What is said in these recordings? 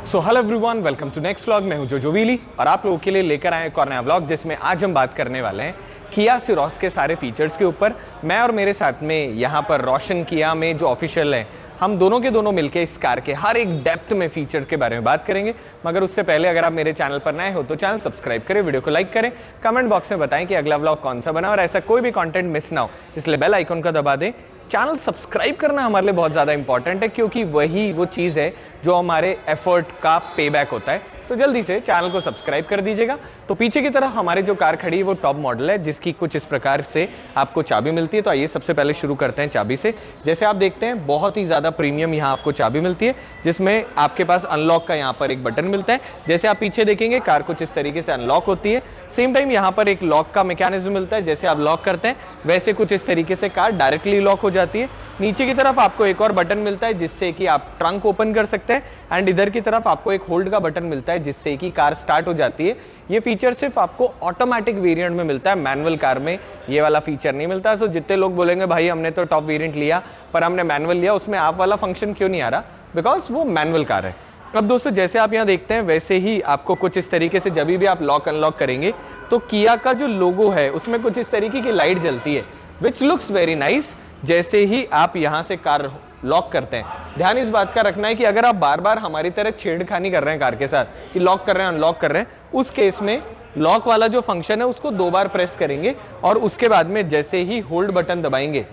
So hello everyone, welcome to next vlog. मैं हूं जोजो व्हीली और आप लोगों के लिए लेकर आए एक और नया व्लॉग जिसमें आज हम बात करने वाले हैं किया सिरोस के सारे फीचर्स के ऊपर। मैं और मेरे साथ में यहाँ पर रोशन किया में जो ऑफिशियल है, हम दोनों के दोनों मिलकर इस कार के हर एक डेप्थ में फीचर्स के बारे में बात करेंगे। मगर उससे पहले अगर आप मेरे चैनल पर नए हो तो चैनल सब्सक्राइब करें, वीडियो को लाइक करें, कमेंट बॉक्स में बताएं कि अगला व्लॉग कौन सा बना और ऐसा कोई भी कंटेंट मिस ना हो, इसलिए बेल आइकन का दबा दें। चैनल सब्सक्राइब करना हमारे लिए बहुत ज़्यादा इंपॉर्टेंट है क्योंकि वही वो चीज़ है जो हमारे एफर्ट का पेबैक होता है। सो जल्दी से चैनल को सब्सक्राइब कर दीजिएगा। तो पीछे की तरफ हमारी जो कार खड़ी है वो टॉप मॉडल है जिसकी कुछ इस प्रकार से आपको चाबी मिलती है। तो आइए सबसे पहले शुरू करते हैं चाबी से। जैसे आप देखते हैं बहुत ही ज़्यादा प्रीमियम यहाँ आपको चाबी मिलती है जिसमें आपके पास अनलॉक का यहाँ पर एक बटन मिलता है। जैसे आप पीछे देखेंगे कार कुछ इस तरीके से अनलॉक होती है। सेम टाइम यहाँ पर एक लॉक का मैकेनिज्म मिलता है, जैसे आप लॉक करते हैं वैसे कुछ इस तरीके से कार डायरेक्टली लॉक हो जाती है। नीचे की तरफ आपको एक और बटन मिलता है जिससे कि आप ट्रंक ओपन कर सकते हैं एंड इधर की तरफ आपको एक होल्ड का बटन मिलता है जिससे कि कार स्टार्ट हो जाती है। ये फीचर सिर्फ आपको ऑटोमेटिक वेरिएंट में मिलता है, मैनुअल कार में ये वाला फीचर नहीं मिलता। सो जितने लोग बोलेंगे भाई हमने तो टॉप वेरिएंट लिया पर हमने मैनुअल लिया, उसमें आप वाला फंक्शन क्यों नहीं आ रहा, बिकॉज वो मैनुअल कार है। अब दोस्तों जैसे आप यहाँ देखते हैं वैसे ही आपको कुछ इस तरीके से जब भी आप लॉक अनलॉक करेंगे तो किया का जो लोगो है उसमें कुछ इस तरीके की लाइट जलती है विच लुक्स वेरी नाइस। जैसे ही आप यहाँ से कार लॉक करते हैं, ध्यान इस बात का रखना है कि अगर आप बार बार हमारी तरह छेड़खानी कर रहे हैं कार के साथ कि लॉक कर रहे हैं अनलॉक कर रहे हैं, उस केस में लॉक वाला जो फंक्शन है उसको 2 बार प्रेस करेंगे और उसके बाद में जैसे ही होल्ड बटन दबाएंगे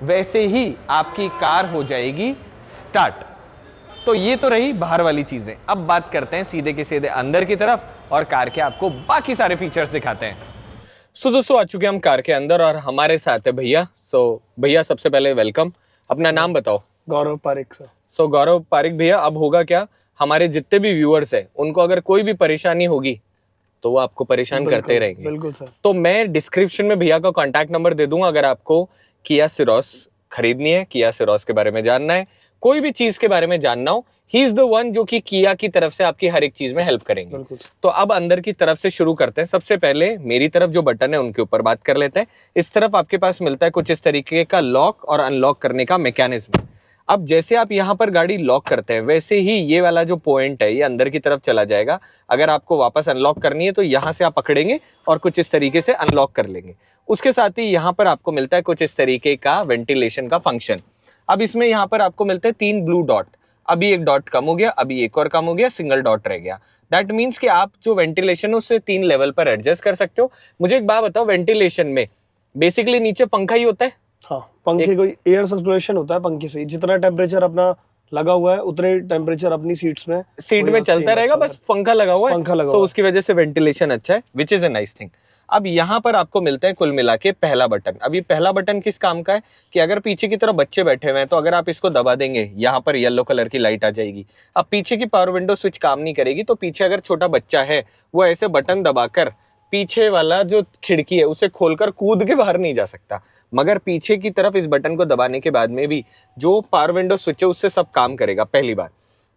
वैसे ही आपकी कार हो जाएगी स्टार्ट। तो ये तो रही बाहर वाली चीजें। अब बात करते हैं सीधे के सीधे अंदर की तरफ और कार के आपको बाकी सारे फीचर्स दिखाते हैं। सो दोस्तों आ चुके हम कार के अंदर और हमारे साथ है भैया। सो भैया सबसे पहले वेलकम, अपना नाम बताओ। गौरव पारिक सर। सो गौरव पारिक भैया, अब होगा क्या, हमारे जितने भी व्यूअर्स हैं उनको अगर कोई भी परेशानी होगी तो वो आपको परेशान करते रहेंगे। बिल्कुल सर। तो मैं डिस्क्रिप्शन में भैया का कॉन्टैक्ट नंबर दे दूंगा, अगर आपको किया सिरोस खरीदनी है, किया सिरोस के बारे में जानना है, कोई भी चीज के बारे में जानना हो, ही इज द वन जो कि किया की तरफ से आपकी हर एक चीज में हेल्प करेंगे। तो अब अंदर की तरफ से शुरू करते हैं। सबसे पहले मेरी तरफ जो बटन है उनके ऊपर बात कर लेते हैं। इस तरफ आपके पास मिलता है कुछ इस तरीके का लॉक और अनलॉक करने का मैकेनिज्म। अब जैसे आप यहाँ पर गाड़ी लॉक करते हैं वैसे ही ये वाला जो पॉइंट है ये अंदर की तरफ चला जाएगा। अगर आपको वापस अनलॉक करनी है तो यहाँ से आप पकड़ेंगे और कुछ इस तरीके से अनलॉक कर लेंगे। उसके साथ ही यहाँ पर आपको मिलता है कुछ इस तरीके का वेंटिलेशन का फंक्शन। अब इसमें यहाँ पर आपको मिलते हैं 3 ब्लू डॉट। अभी एक डॉट कम हो गया, अभी एक और कम हो गया, सिंगल डॉट रह गया। दैट मीन्स कि आप जो वेंटिलेशन है उससे 3 लेवल पर एडजस्ट कर सकते हो। मुझे एक बात बताओ, वेंटिलेशन में बेसिकली नीचे पंखा ही होता है? हाँ, पंखे को एयर सर्कुलेशन होता है, पंखे से जितना टेम्परेचर अपना लगा हुआ है उतने टेम्परेचर अपनी सीट में चलता रहेगा, बस पंखा लगा हुआ है, पंखा लगा हुआ है। उसकी वजह से वेंटिलेशन अच्छा है, which is a nice thing. अब यहाँ पर आपको मिलता है कुल मिला के पहला बटन। अब ये पहला बटन किस काम का है कि अगर पीछे की तरफ बच्चे बैठे हुए हैं तो अगर आप इसको दबा देंगे यहाँ पर येलो कलर की लाइट आ जाएगी। अब पीछे की पावर विंडो स्विच काम नहीं करेगी, तो पीछे अगर छोटा बच्चा है वो ऐसे बटन दबाकर पीछे वाला जो खिड़की है उसे खोलकर कूद के बाहर नहीं जा सकता। मगर पीछे की तरफ इस बटन को दबाने के बाद में भी जो पावर विंडो स्विच है उससे सब काम करेगा, पहली बात।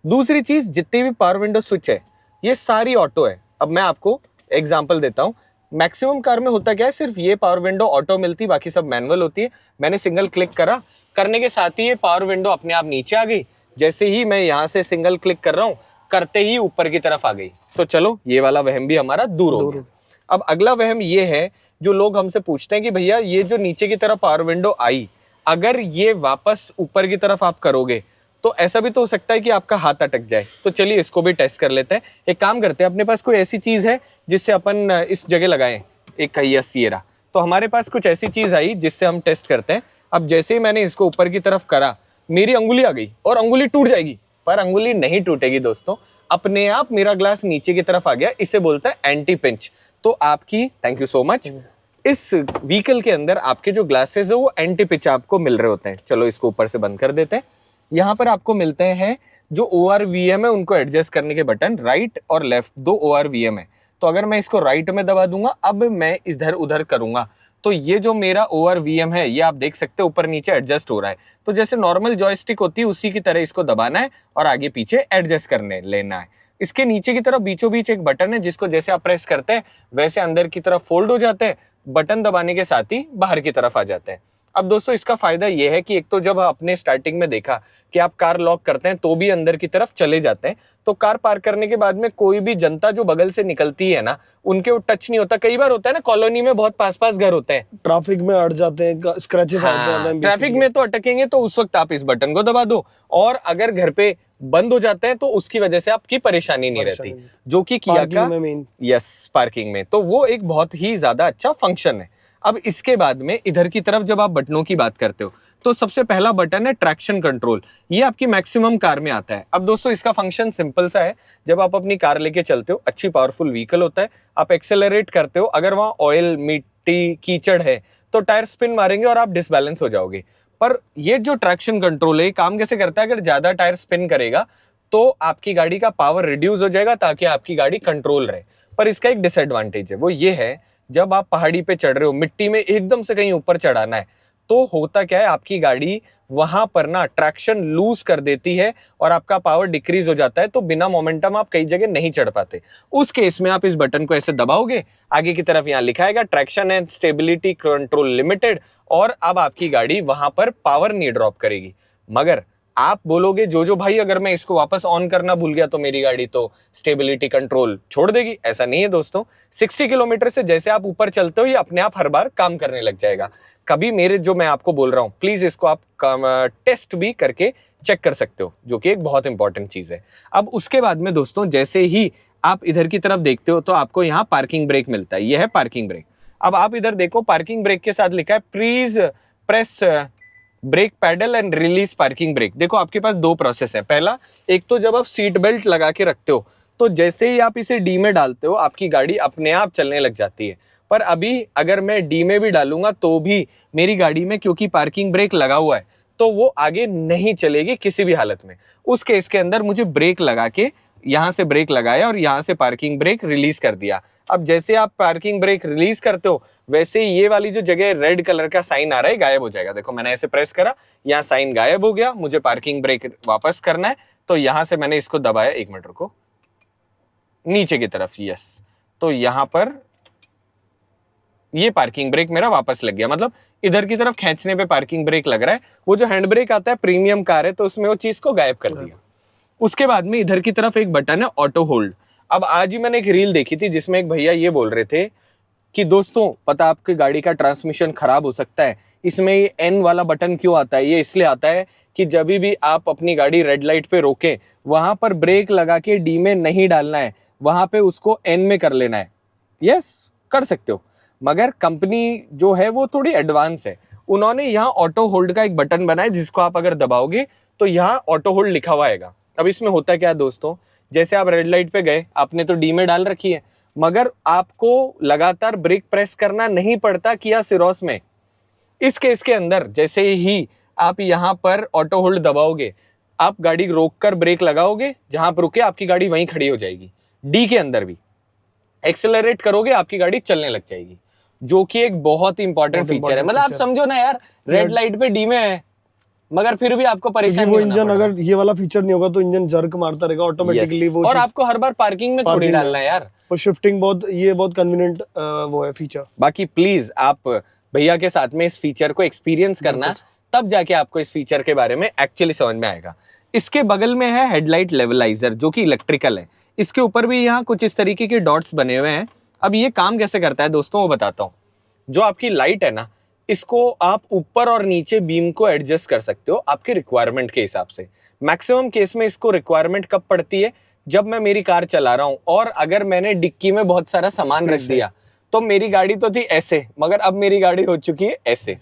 दूसरी चीज, जितनी भी पावर विंडो स्विच है ये सारी ऑटो है। अब मैं आपको एग्जांपल देता हूँ। मैक्सिमम कार में होता क्या है, सिर्फ ये पावर विंडो ऑटो मिलती, बाकी सब मैनुअल होती है। मैंने सिंगल क्लिक करा, करने के साथ ही ये पावर विंडो अपने आप नीचे आ गई। जैसे ही मैं यहाँ से सिंगल क्लिक कर रहा हूँ, करते ही ऊपर की तरफ आ गई। तो चलो ये वाला वहम भी हमारा दूर हो गया। अब अगला वहम ये है, जो लोग हमसे पूछते हैं कि भैया ये जो नीचे की तरफ पावर विंडो आई, अगर ये वापस ऊपर की तरफ आप करोगे तो ऐसा भी तो हो सकता है कि आपका हाथ अटक जाए। तो चलिए इसको भी टेस्ट कर लेते हैं। एक काम करते हैं, अपने पास कोई ऐसी चीज है जिससे अपन इस जगह लगाएं, एक कहिया सियरा। तो हमारे पास कुछ ऐसी चीज आई जिससे हम टेस्ट करते हैं। अब जैसे ही मैंने इसको ऊपर की तरफ करा, मेरी अंगुली आ गई और अंगुली टूट जाएगी, पर अंगुली नहीं टूटेगी दोस्तों, अपने आप मेरा ग्लास नीचे की तरफ आ गया। इसे बोलता है एंटी पिंच। तो आपकी, थैंक यू सो मच, इस व्हीकल के अंदर आपके जो ग्लासेस है वो एंटी पिच आपको मिल रहे होते हैं। चलो इसको ऊपर से बंद कर देते हैं। यहाँ पर आपको मिलते हैं जो ORVM है उनको एडजस्ट करने के बटन, राइट और लेफ्ट, 2 ORVM है। तो अगर मैं इसको राइट में दबा दूंगा, अब मैं इधर उधर करूंगा तो ये जो मेरा ORVM है ये आप देख सकते हो ऊपर नीचे एडजस्ट हो रहा है। तो जैसे नॉर्मल जॉयस्टिक होती है उसी की तरह इसको दबाना है और आगे पीछे एडजस्ट करने लेना है। इसके नीचे की तरफ बीचों बीच एक बटन है जिसको जैसे आप प्रेस करते हैं वैसे अंदर की तरफ फोल्ड हो जाते हैं, बटन दबाने के साथ ही बाहर की तरफ आ जाते हैं। अब दोस्तों इसका फायदा ये है कि एक तो जब आपने स्टार्टिंग में देखा कि आप कार लॉक करते हैं तो भी अंदर की तरफ चले जाते हैं, तो कार पार्क करने के बाद में कोई भी जनता जो बगल से निकलती है ना, उनके वो टच नहीं होता। कई बार होता है ना, कॉलोनी में बहुत पास पास घर होते हैं, ट्रैफिक में अड़ जाते हैं, स्क्रैचेस आते हैं हमें ट्रैफिक में तो अटकेंगे, तो उस वक्त आप इस बटन को दबा दो, और अगर घर पे बंद हो जाते हैं तो उसकी वजह से आपकी परेशानी नहीं रहती, जो कि किया का यस पार्किंग में, तो वो एक बहुत ही ज्यादा अच्छा फंक्शन है। अब इसके बाद में इधर की तरफ जब आप बटनों की बात करते हो तो सबसे पहला बटन है ट्रैक्शन कंट्रोल। ये आपकी मैक्सिमम कार में आता है। अब दोस्तों इसका फंक्शन सिंपल सा है, जब आप अपनी कार लेके चलते हो, अच्छी पावरफुल व्हीकल होता है, आप एक्सेलरेट करते हो, अगर वहां ऑयल, मिट्टी, कीचड़ है तो टायर स्पिन मारेंगे और आप डिसबैलेंस हो जाओगे। पर ये जो ट्रैक्शन कंट्रोल है काम कैसे करता है, अगर ज्यादा टायर स्पिन करेगा तो आपकी गाड़ी का पावर रिड्यूस हो जाएगा ताकि आपकी गाड़ी कंट्रोल रहे। पर इसका एक डिसएडवांटेज है, वो ये है जब आप पहाड़ी पे चढ़ रहे हो, मिट्टी में एकदम से कहीं ऊपर चढ़ाना है, तो होता क्या है, आपकी गाड़ी वहां पर ना ट्रैक्शन लूज कर देती है और आपका पावर डिक्रीज हो जाता है, तो बिना मोमेंटम आप कई जगह नहीं चढ़ पाते। उस केस में आप इस बटन को ऐसे दबाओगे, आगे की तरफ यहाँ लिखा है traction and stability control limited, और अब आपकी गाड़ी वहां पर पावर नहीं ड्रॉप करेगी। मगर आप बोलोगे जो भाई अगर मैं इसको वापस ऑन करना भूल गया तो मेरी गाड़ी तो स्टेबिलिटी कंट्रोल छोड़ देगी। ऐसा नहीं है दोस्तों, 60 किलोमीटर से जैसे आप ऊपर चलते हो ये अपने आप हर बार काम करने लग जाएगा। कभी मेरे जो मैं आपको बोल रहा हूं, प्लीज इसको आप टेस्ट भी करके चेक कर सकते हो, जो कि एक बहुत इंपॉर्टेंट चीज है। अब उसके बाद में दोस्तों जैसे ही आप इधर की तरफ देखते हो तो आपको यहाँ पार्किंग ब्रेक मिलता है, यह है पार्किंग ब्रेक। अब आप इधर देखो, पार्किंग ब्रेक के साथ लिखा है please press brake pedal and release parking brake. देखो आपके पास दो प्रोसेस है। पहला, एक तो जब आप सीट बेल्ट लगा के रखते हो तो जैसे ही आप इसे डी में डालते हो आपकी गाड़ी अपने आप चलने लग जाती है। पर अभी अगर मैं डी में भी डालूंगा तो भी मेरी गाड़ी में क्योंकि पार्किंग ब्रेक लगा हुआ है तो वो आगे नहीं चलेगी किसी भी हालत में। उस केस के अंदर मुझे ब्रेक लगा के यहाँ से ब्रेक लगाया और यहाँ से पार्किंग ब्रेक रिलीज कर दिया। अब जैसे आप पार्किंग ब्रेक रिलीज करते हो वैसे ये वाली जो जगह रेड कलर का साइन आ रहा है गायब हो जाएगा। देखो मैंने ऐसे प्रेस करा, यहाँ साइन गायब हो गया। मुझे पार्किंग ब्रेक वापस करना है तो यहाँ से मैंने इसको दबाया, 1 मिनट रुको, नीचे की तरफ, यस, तो यहाँ पर ये पार्किंग ब्रेक मेरा वापस लग गया। मतलब इधर की तरफ खींचने पे पार्किंग ब्रेक लग रहा है। वो जो हैंड ब्रेक आता है प्रीमियम कार है तो उसमें वो चीज को गायब कर दिया। उसके बाद में इधर की तरफ एक बटन है ऑटो होल्ड। अब आज ही मैंने एक रील देखी थी जिसमें एक भैया ये बोल रहे थे कि दोस्तों पता आपकी गाड़ी का ट्रांसमिशन खराब हो सकता है, इसमें ये एन वाला बटन क्यों आता है? ये इसलिए आता है कि जब भी आप अपनी गाड़ी रेड लाइट पे रोकें वहां पर ब्रेक लगा के डी में नहीं डालना है, वहां पे उसको एन में कर लेना है। यस, कर सकते हो, मगर कंपनी जो है वो थोड़ी एडवांस है। उन्होंने यहाँ ऑटो होल्ड का एक बटन बनाया जिसको आप अगर दबाओगे तो यहाँ ऑटो होल्ड लिखा हुआ आएगा। अब इसमें होता क्या है दोस्तों, जैसे आप रेड लाइट पे गए, आपने तो डी में डाल रखी है, मगर आपको लगातार ब्रेक प्रेस करना नहीं पड़ता किया सिरोस में। इस केस के अंदर जैसे ही आप यहाँ पर ऑटो होल्ड दबाओगे, आप गाड़ी रोककर ब्रेक लगाओगे, जहां पर रुके आपकी गाड़ी वहीं खड़ी हो जाएगी। डी के अंदर भी एक्सेलरेट करोगे आपकी गाड़ी चलने लग जाएगी, जो कि एक बहुत ही इंपॉर्टेंट फीचर है। मतलब आप समझो ना यार, रेड लाइट पे डी में है मगर फिर भी आपको परेशानी वो इंजन अगर ये वाला फीचर नहीं होगा तो इंजन जर्क मारता रहेगा ऑटोमेटिकली। वो और आपको हर बार पार्किंग में थोड़ी डालना है यार, वो शिफ्टिंग बहुत कन्वीनियंट वो है फीचर। बाकी प्लीज आप भैया के साथ में इस फीचर को एक्सपीरियंस करना, तब जाके आपको इस फीचर के बारे में एक्चुअली समझ में आएगा। इसके बगल में है हेडलाइट लेवलाइजर जो कि इलेक्ट्रिकल है। इसके ऊपर भी यहाँ कुछ इस तरीके के डॉट्स बने हुए हैं। अब ये काम कैसे करता है दोस्तों वो बताता हूँ। जो आपकी लाइट है ना, इसको आप ऊपर और नीचे बीम को एडजस्ट कर सकते हो आपके रिक्वायरमेंट के हिसाब से। मैक्सिमम केस में इसको रिक्वायरमेंट कब पड़ती है, जब मैं मेरी कार चला रहा हूं और अगर मैंने डिक्की में बहुत सारा सामान रख दिया, तो मेरी गाड़ी तो थी ऐसे, मगर अब मेरी गाड़ी हो चुकी है ऐसे।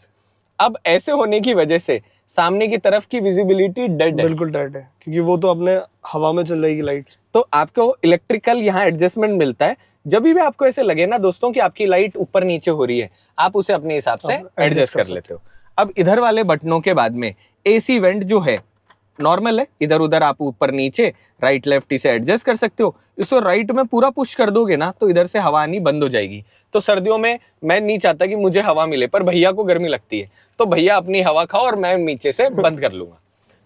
अब ऐसे होने की वजह से सामने की तरफ की विजिबिलिटी डेड है, बिल्कुल डेड है, क्योंकि वो तो अपने हवा में चल जाएगी लाइट। तो आपको इलेक्ट्रिकल यहाँ एडजस्टमेंट मिलता है। जब भी आपको ऐसे लगे ना दोस्तों कि आपकी लाइट ऊपर नीचे हो रही है, आप उसे अपने हिसाब से एडजस्ट कर लेते हो। अब इधर वाले बटनों के बाद में एसी वेंट जो है नॉर्मल है, इधर उधर आप ऊपर नीचे राइट लेफ्ट इसे एडजस्ट कर सकते हो। इसको राइट में पूरा पुश कर दोगे ना तो इधर से हवा आनी बंद हो जाएगी। तो सर्दियों में मैं नहीं चाहता कि मुझे हवा मिले, पर भैया को गर्मी लगती है, तो भैया अपनी हवा खाओ और मैं नीचे से बंद कर लूंगा।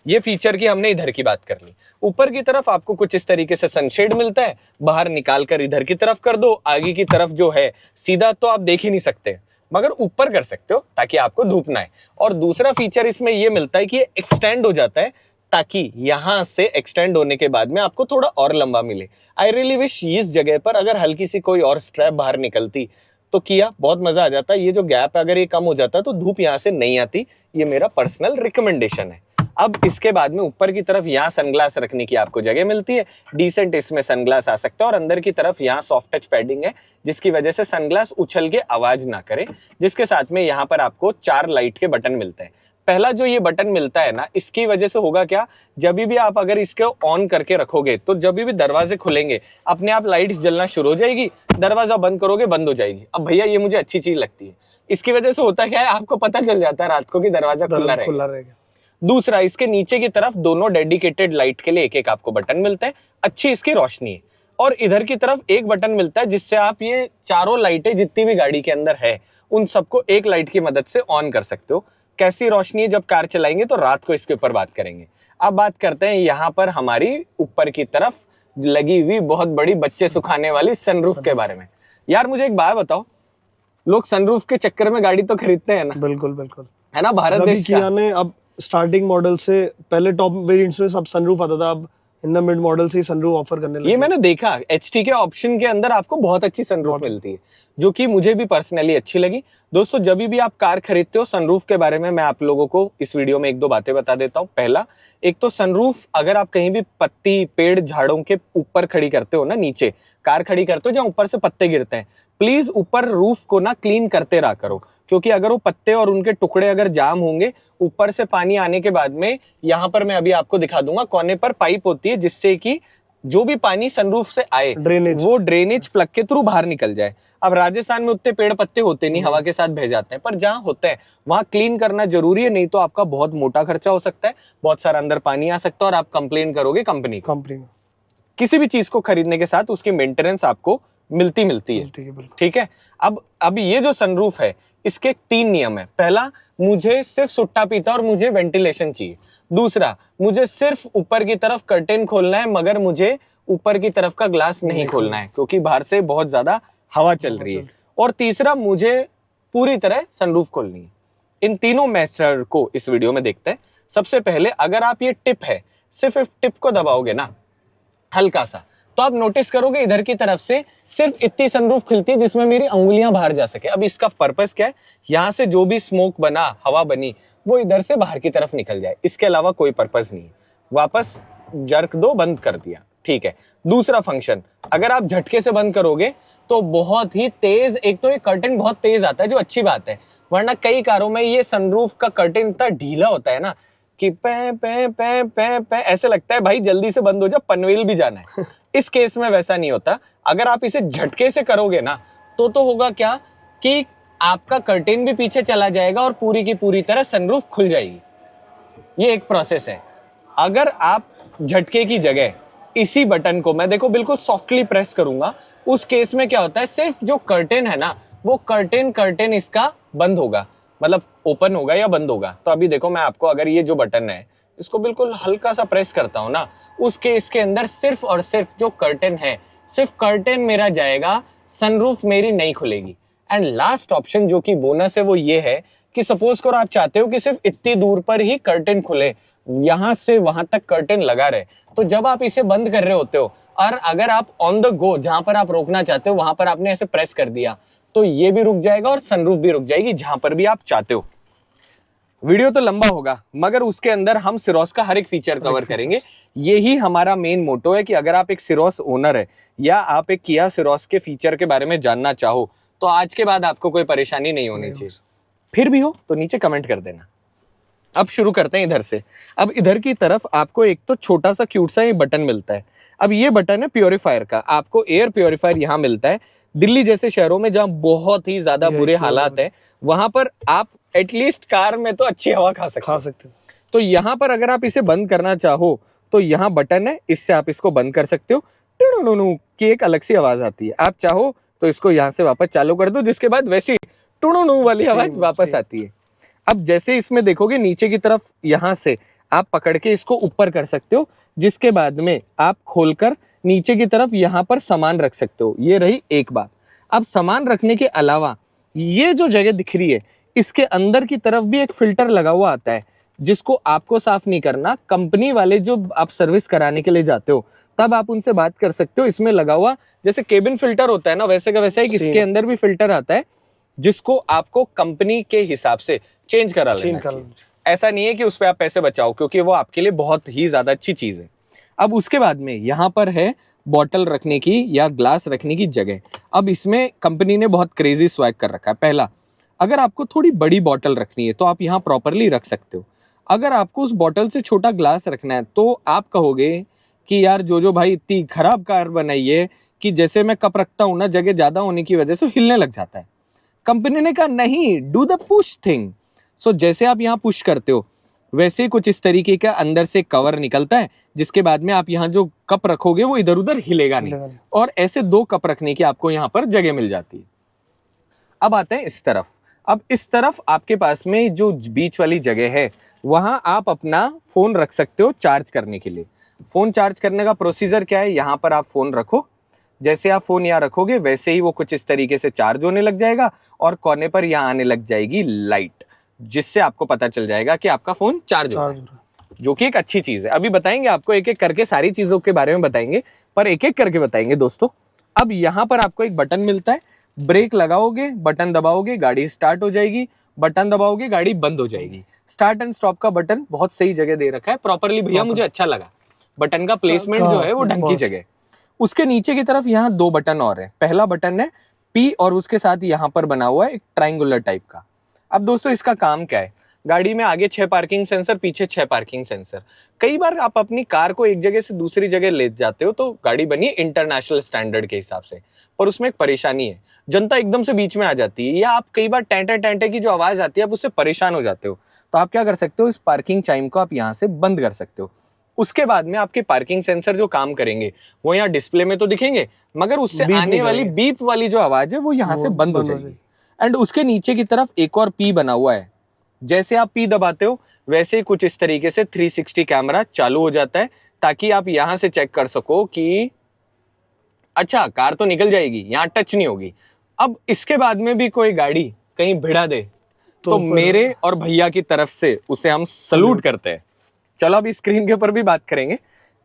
ये फीचर की हमने इधर की बात कर ली। ऊपर की तरफ आपको कुछ इस तरीके से सनशेड मिलता है, बाहर निकाल कर इधर की तरफ कर दो, आगे की तरफ जो है सीधा तो आप देख ही नहीं सकते, मगर ऊपर कर सकते हो ताकि आपको धूप ना आए। और दूसरा फीचर इसमें ये मिलता है कि ये एक्सटेंड हो जाता है, ताकि यहां से एक्सटेंड होने के बाद में आपको थोड़ा और लंबा मिले। आई रियली विश इस जगह पर अगर हल्की सी कोई और स्ट्रैप बाहर निकलती तो किया, बहुत मजा आ जाता। ये जो गैप अगर ये कम हो जाता तो धूप यहाँ से नहीं आती। ये मेरा पर्सनल रिकमेंडेशन है। अब इसके बाद में ऊपर की तरफ यहाँ सनग्लास रखने की आपको जगह मिलती है, डिसेंट इसमें सनग्लास आ सकता है। और अंदर की तरफ यहाँ सॉफ्ट टच पैडिंग है, जिसकी वजह से सनग्लास उछल के आवाज ना करे। जिसके साथ में यहाँ पर आपको 4 लाइट के बटन मिलते हैं। पहला जो ये बटन मिलता है ना, इसकी वजह से होगा क्या, जब भी आप अगर इसको ऑन करके रखोगे तो जब भी दरवाजे खुलेंगे अपने आप लाइट्स जलना शुरू हो जाएगी, दरवाजा बंद करोगे बंद हो जाएगी। अब भैया ये मुझे अच्छी चीज लगती है। इसकी वजह से होता क्या है, आपको पता चल जाता है रात को कि दरवाजा खुला रहेगा। दूसरा, इसके नीचे की तरफ दोनों डेडिकेटेड लाइट के लिए एक एक आपको बटन मिलता है, अच्छी इसकी रोशनी है। और इधर की तरफ एक बटन मिलता है जिससे आप ये चारों लाइटें जितनी भी गाड़ी के अंदर है उन सबको एक लाइट की मदद से ऑन कर सकते हो। कैसी रोशनी है जब कार चलाएंगे तो रात को इसके ऊपर बात करेंगे। अब बात करते हैं यहाँ पर हमारी ऊपर की तरफ लगी हुई बहुत बड़ी बच्चे सुखाने वाली सनरूफ के बारे में। यार मुझे एक बात बताओ, लोग सनरूफ के चक्कर में गाड़ी तो खरीदते हैं ना? बिल्कुल बिल्कुल, है ना। भारत देश किया ने अब स्टार्टिंग मॉडल से, पहले टॉप वेरिएंट्स में सब सनरूफ आता था, अब इन मिड मॉडल से सनरूफ ऑफर करने लगे। ये मैंने देखा एचटी के ऑप्शन के अंदर आपको बहुत अच्छी सनरूफ मिलती है, जो कि मुझे भी पर्सनली अच्छी लगी। दोस्तों जब भी आप कार खरीदते हो, सनरूफ के बारे में मैं आप लोगों को इस वीडियो में 1-2 बातें बता देता हूँ। पहला, एक तो सनरूफ अगर आप कहीं भी पत्ती पेड़ झाड़ों के ऊपर खड़ी करते हो ना, नीचे कार खड़ी करते हो जहाँ ऊपर से पत्ते गिरते हैं, प्लीज ऊपर रूफ को ना क्लीन करते रहा करो। क्योंकि अगर वो पत्ते और उनके टुकड़े अगर जाम होंगे, ऊपर से पानी आने के बाद में यहाँ पर मैं अभी आपको दिखा दूंगा, कोने पर पाइप होती है जिससे कि जो भी पानी सनरूफ से आए वो ड्रेनेज प्लग के थ्रू बाहर निकल जाए। अब राजस्थान में उतने पेड़ पत्ते होते नहीं, हवा के साथ बह जाते हैं, पर जहाँ होते हैं वहां क्लीन करना जरूरी है, नहीं तो आपका बहुत मोटा खर्चा हो सकता है, बहुत सारा अंदर पानी आ सकता है और आप कंप्लेन करोगे कंपनी में। किसी भी चीज को खरीदने के साथ उसकी मेंटेनेंस आपको मिलती है। ठीक है। अब ये जो सनरूफ है इसके 3 नियम है। पहला, मुझे सिर्फ सुट्टा पीता और मुझे वेंटिलेशन चाहिए। दूसरा, मुझे सिर्फ ऊपर की तरफ कर्टेन खोलना है, मगर मुझे ऊपर की तरफ का ग्लास नहीं खोलना है क्योंकि बाहर से बहुत ज्यादा हवा चल रही है। और तीसरा, मुझे पूरी तरह सनरूफ खोलनी है। इन तीनों मेथड को इस वीडियो में देखते हैं। सबसे पहले, अगर आप ये टिप है, सिर्फ टिप को दबाओगे ना हल्का सा, तो आप नोटिस करोगे इधर की तरफ से सिर्फ इतनी सनरूफ खुलती है जिसमें मेरी अंगुलियां बाहर जा सके। अब इसका पर्पस क्या है, यहां से जो भी स्मोक बना, हवा बनी, वो इधर से बाहर की तरफ निकल जाए, इसके अलावा कोई पर्पस नहीं है। वापस जर्क दो, बंद कर दिया, ठीक है। दूसरा फंक्शन, अगर आप झटके से बंद करोगे तो बहुत ही तेज, एक तो ये कर्टेन बहुत तेज आता है जो अच्छी बात है, वरना कई कारों में ये सनरूफ का कर्टेन इतना ढीला होता है ना कि पे पे पे पे पे ऐसे लगता है भाई जल्दी से बंद हो जा, पनवेल भी जाना है। इस केस में वैसा नहीं होता। अगर आप इसे झटके से करोगे ना तो होगा क्या कि आपका कर्टेन भी पीछे चला जाएगा और पूरी की पूरी तरह सनरूफ खुल जाएगी। ये एक प्रोसेस है। अगर आप झटके की जगह इसी बटन को मैं देखो बिल्कुल सॉफ्टली प्रेस करूंगा, उस केस में क्या होता है, सिर्फ जो कर्टेन है ना वो कर्टेन इसका बंद होगा, मतलब ओपन होगा या बंद होगा। तो अभी देखो मैं आपको, अगर ये जो बटन है इसको बिल्कुल हल्का सा प्रेस करता हूं ना, उस केस के अंदर सिर्फ और सिर्फ जो कर्टेन है, सिर्फ कर्टेन मेरा जाएगा, सनरूफ मेरी नहीं खुलेगी। एंड लास्ट ऑप्शन जो कि बोनस है वो ये है कि सपोज करो आप चाहते हो कि सिर्फ इतनी दूर पर ही कर्टेन खुले, यहां से वहां तक कर्टेन लगा रहे, तो जब आप इसे बंद कर रहे होते हो और अगर आप ऑन द गो जहां पर आप रोकना चाहते हो वहां पर आपने ऐसे प्रेस कर दिया तो ये भी रुक जाएगा और सनरूफ भी रुक जाएगी जहां पर भी आप चाहते हो। वीडियो तो लंबा होगा मगर उसके अंदर हम सिरोस का हर एक फीचर कवर करेंगे। यही हमारा मेन मोटो है कि अगर आप एक सिरोस ओनर है या आप एक किया सिरोस के फीचर के बारे में जानना चाहो तो आज के बाद आपको कोई परेशानी नहीं होनी चाहिए। फिर भी हो तो नीचे कमेंट कर देना। अब शुरू करते हैं इधर से। अब इधर की तरफ आपको एक तो छोटा सा क्यूट सा ये बटन मिलता है। अब ये बटन है प्योरीफायर का, आपको एयर प्योरीफायर यहाँ मिलता है। दिल्ली जैसे शहरों में जहाँ बहुत ही ज्यादा बुरे हालात है वहां पर आप एटलीस्ट कार में तो अच्छी हवा खा सकते हो। तो यहाँ पर अगर आप इसे बंद करना चाहो तो यहाँ बटन है, इससे आप इसको बंद कर सकते हो। टुनुनुनु की एक अलग सी आवाज आती है, आप चाहो तो इसको यहाँ से वापस चालू कर दो, जिसके बाद वैसी टुनुनु वाली आवाज वापस आती है। अब जैसे इसमें देखोगे नीचे की तरफ यहाँ से आप पकड़ के इसको ऊपर कर सकते हो, जिसके बाद में आप खोलकर नीचे की तरफ यहाँ पर सामान रख सकते हो। ये रही एक बात। अब सामान रखने के अलावा ये जो जगह दिख रही है इसके अंदर की तरफ भी एक फिल्टर लगा हुआ आता है, जिसको आपको साफ नहीं करना, कंपनी वाले जो आप सर्विस कराने के लिए जाते हो तब आप उनसे बात कर सकते हो। इसमें लगा हुआ जैसे केबिन फिल्टर होता है ना, वैसे का वैसा ही इसके अंदर भी फिल्टर आता है, जिसको आपको कंपनी के हिसाब से चेंज करा लेना चाहिए। ऐसा नहीं है कि उस पर आप पैसे बचाओ, क्योंकि वो आपके लिए बहुत ही ज्यादा अच्छी चीज है। अब उसके बाद में यहाँ पर है बॉटल रखने की या ग्लास रखने की जगह। अब इसमें कंपनी ने बहुत क्रेजी स्वैग कर रखा है। पहला, अगर आपको थोड़ी बड़ी बॉटल रखनी है तो आप यहाँ प्रॉपरली रख सकते हो। अगर आपको उस बॉटल से छोटा ग्लास रखना है तो आप कहोगे कि यार जो भाई इतनी खराब कार बनाई है कि जैसे मैं कप रखता हूं ना, जगह ज्यादा होने की वजह से हिलने लग जाता है। कंपनी ने कहा नहीं, डू द पुश थिंग। सो जैसे आप यहाँ पुश करते हो वैसे ही कुछ इस तरीके का अंदर से कवर निकलता है, जिसके बाद में आप यहाँ जो कप रखोगे वो इधर उधर हिलेगा नहीं, और ऐसे 2 कप रखने की आपको यहाँ पर जगह मिल जाती है। अब आते हैं इस तरफ। अब इस तरफ आपके पास में जो बीच वाली जगह है वहां आप अपना फोन रख सकते हो चार्ज करने के लिए। फोन चार्ज करने का प्रोसीजर क्या है, यहाँ पर आप फोन रखो, जैसे आप फोन यहाँ रखोगे वैसे ही वो कुछ इस तरीके से चार्ज होने लग जाएगा, और कोने पर यहाँ आने लग जाएगी लाइट, जिससे आपको पता चल जाएगा कि आपका फोन चार्ज हो रहा है, जो कि एक अच्छी चीज है। अभी बताएंगे आपको, एक एक करके सारी चीजों के बारे में बताएंगे, पर एक एक करके बताएंगे दोस्तों। अब यहाँ पर आपको एक बटन मिलता है, ब्रेक लगाओगे, बटन दबाओगे, गाड़ी स्टार्ट हो जाएगी, बटन दबाओगे, गाड़ी बंद हो जाएगी। स्टार्ट एंड स्टॉप का बटन बहुत सही जगह दे रखा है प्रॉपरली भैया, मुझे अच्छा लगा। बटन का प्लेसमेंट जो है वो ढंग की जगह। उसके नीचे की तरफ यहाँ 2 बटन और है। पहला बटन है P और उसके साथ यहाँ पर बना हुआ है एक ट्रायंगुलर टाइप का। अब दोस्तों इसका काम क्या है, गाड़ी में आगे 6 पार्किंग सेंसर, पीछे 6 पार्किंग सेंसर। कई बार आप अपनी कार को एक जगह से दूसरी जगह ले जाते हो तो गाड़ी बनी इंटरनेशनल स्टैंडर्ड के हिसाब से, पर उसमें एक परेशानी है, जनता एकदम से बीच में आ जाती है, या आप कई बार टैंटे टैंटे की जो आवाज आती है आप उससे परेशान हो जाते हो। तो आप क्या कर सकते हो, इस पार्किंग चाइम को आप यहाँ से बंद कर सकते हो। उसके बाद में आपके पार्किंग सेंसर जो काम करेंगे वो यहाँ डिस्प्ले में तो दिखेंगे, मगर उससे आने वाली बीप वाली जो आवाज है वो यहाँ से बंद हो जाएगी। एंड उसके नीचे की तरफ एक और P बना हुआ है, जैसे आप P दबाते हो वैसे ही कुछ इस तरीके से 360 कैमरा चालू हो जाता है, ताकि आप यहां से चेक कर सको कि अच्छा कार तो निकल जाएगी, यहाँ टच नहीं होगी। अब इसके बाद में भी कोई गाड़ी कहीं भिड़ा दे तो मेरे और भैया की तरफ से उसे हम सलूट करते हैं। चलो अभी स्क्रीन के ऊपर भी बात करेंगे।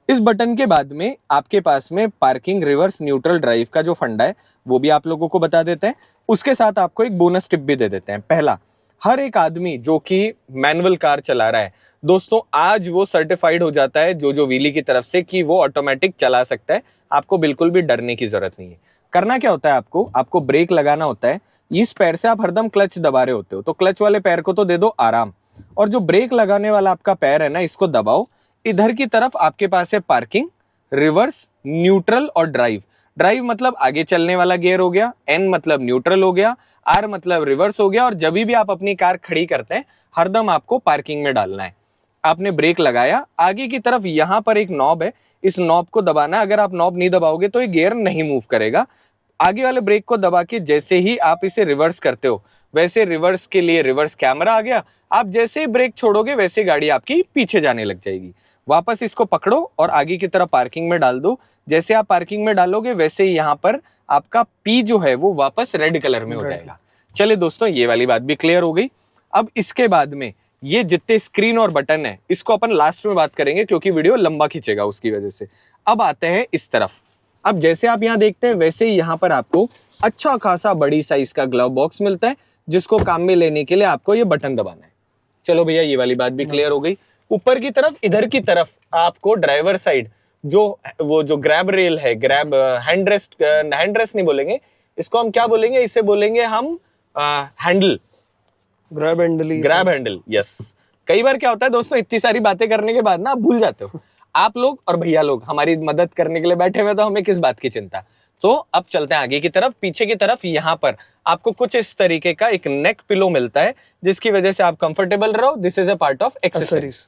इस बटन के बाद में आपके पास में पार्किंग, रिवर्स, न्यूट्रल, ड्राइव का जो फंडा है वो भी आप लोगों को बता देते हैं। उसके साथ आपको एक बोनस टिप भी दे देते हैं। पहला, हर एक आदमी जो कि मैनुअल कार चला रहा है दोस्तों, आज वो सर्टिफाइड हो जाता है जो व्हीली की तरफ से कि वो ऑटोमेटिक चला सकता है। आपको बिल्कुल भी डरने की जरूरत नहीं है। करना क्या होता है, आपको ब्रेक लगाना होता है। इस पैर से आप हरदम क्लच दबा रहे होते हो, तो क्लच वाले पैर को तो दे दो आराम, और जो ब्रेक लगाने वाला आपका पैर है ना, इसको दबाओ। इधर की तरफ आपके पास है पार्किंग, रिवर्स, न्यूट्रल और ड्राइव। ड्राइव मतलब आगे चलने वाला गियर हो गया, N मतलब न्यूट्रल हो गया, R मतलब रिवर्स हो गया। और जब भी आप अपनी कार खड़ी करते हैं हरदम आपको पार्किंग में डालना है। आपने ब्रेक लगाया, आगे की तरफ यहाँ पर एक नॉब है, इस नॉब को दबाना। अगर आप नॉब नहीं दबाओगे तो ये गियर नहीं मूव करेगा। आगे वाले ब्रेक को दबा के जैसे ही आप इसे रिवर्स करते हो वैसे रिवर्स के लिए रिवर्स कैमरा आ गया। आप जैसे ही ब्रेक छोड़ोगे वैसे गाड़ी आपकी पीछे जाने लग जाएगी। वापस इसको पकड़ो और आगे की तरफ पार्किंग में डाल दो। जैसे आप पार्किंग में डालोगे वैसे ही यहाँ पर आपका P जो है वो वापस रेड कलर में हो जाएगा। चलिए दोस्तों, ये वाली बात भी क्लियर हो गई। अब इसके बाद में ये जितने स्क्रीन और बटन है इसको अपन लास्ट में बात करेंगे, क्योंकि वीडियो लंबा खींचेगा उसकी वजह से। अब आते हैं इस तरफ। अब जैसे आप यहाँ देखते हैं वैसे ही यहाँ पर आपको अच्छा खासा बड़ी साइज का ग्लव बॉक्स मिलता है, जिसको काम में लेने के लिए आपको ये बटन दबाना है। चलो भैया, ये वाली बात भी क्लियर हो गई। ऊपर की तरफ, इधर की तरफ आपको ड्राइवर साइड जो ग्रैब रेल है, ग्रैब हैंड रेस्ट नहीं बोलेंगे इसको, हम क्या बोलेंगे, इसे बोलेंगे हम हैंडल, ग्रैब हैंडल। यस, कई बार क्या होता है दोस्तों, इतनी सारी बातें करने के बाद ना आप भूल जाते हो। आप लोग और भैया लोग हमारी मदद करने के लिए बैठे हुए, तो हमें किस बात की चिंता। तो अब चलते हैं आगे की तरफ। पीछे की तरफ यहाँ पर आपको कुछ इस तरीके का एक नेक पिलो मिलता है, जिसकी वजह से आप कंफर्टेबल रहो। This is a part of accessories.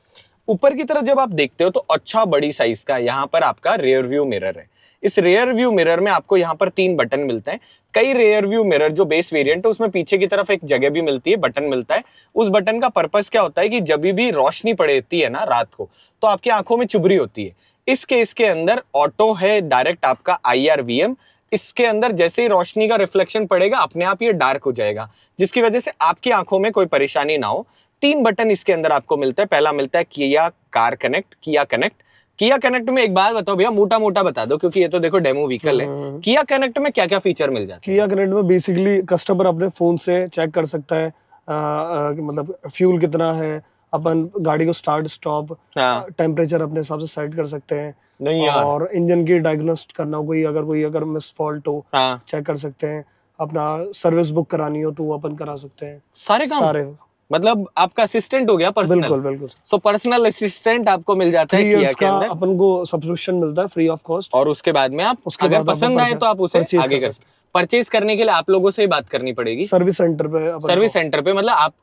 ऊपर की तरफ जब आप देखते हो तो अच्छा बड़ी साइज का यहाँ पर आपका रियर व्यू मिरर है। इस रियर व्यू मिरर में आपको यहाँ पर 3 बटन मिलते हैं। कई रियर व्यू मिरर जो बेस वेरिएंट है उसमें पीछे की तरफ एक जगह भी मिलती है, बटन मिलता है। उस बटन का पर्पस क्या होता है कि जब भी रोशनी पड़ती है ना रात को, तो आपकी आंखों में चुभरी होती है। इस केस के अंदर ऑटो है, डायरेक्ट आपका IRVM इसके अंदर जैसे ही रोशनी का रिफ्लेक्शन पड़ेगा अपने आप ये डार्क हो जाएगा, जिसकी वजह से आपकी आंखों में कोई परेशानी ना हो। 3 बटन इसके अंदर आपको मिलता है। पहला मिलता है किया कार कनेक्ट, किया कनेक्ट। किया कनेक्ट में एक बात बताओ भैया, मोटा मोटा बता दो क्योंकि ये तो देखो डेमो व्हीकल है। किया कनेक्ट में क्या क्या फीचर मिल जाते हैं? किया कनेक्ट में बेसिकली कस्टमर अपने फोन से चेक कर सकता है मतलब फ्यूल कितना है, अपन गाड़ी को स्टार्ट स्टॉप, टेम्परेचर अपने हिसाब से सेट कर सकते हैं। नहीं यार। और इंजन की डायग्नोस्ट करना हो, कोई अगर मिस फॉल्ट हो चेक कर सकते हैं। अपना सर्विस बुक करानी हो तो वो अपन करा सकते हैं। सारे काम, सारे मतलब आपका असिस्टेंट हो गया पर्सनल। बिल्कुल बिल्कुल। सो पर्सनल असिस्टेंट आपको मिल जाता है 3 किया इयर्स के का अंदर। अपन को सब्सक्रिप्शन मिलता है फ्री ऑफ कॉस्ट। और उसके बाद में आप उसके अगर बाद पसंद आए तो आप उसे purchase आगे कर कर सकते। परचेज करने के लिए आप लोगों से ही बात करनी पड़ेगी सर्विस सेंटर पे सर्विस सेंटर पे, मतलब आप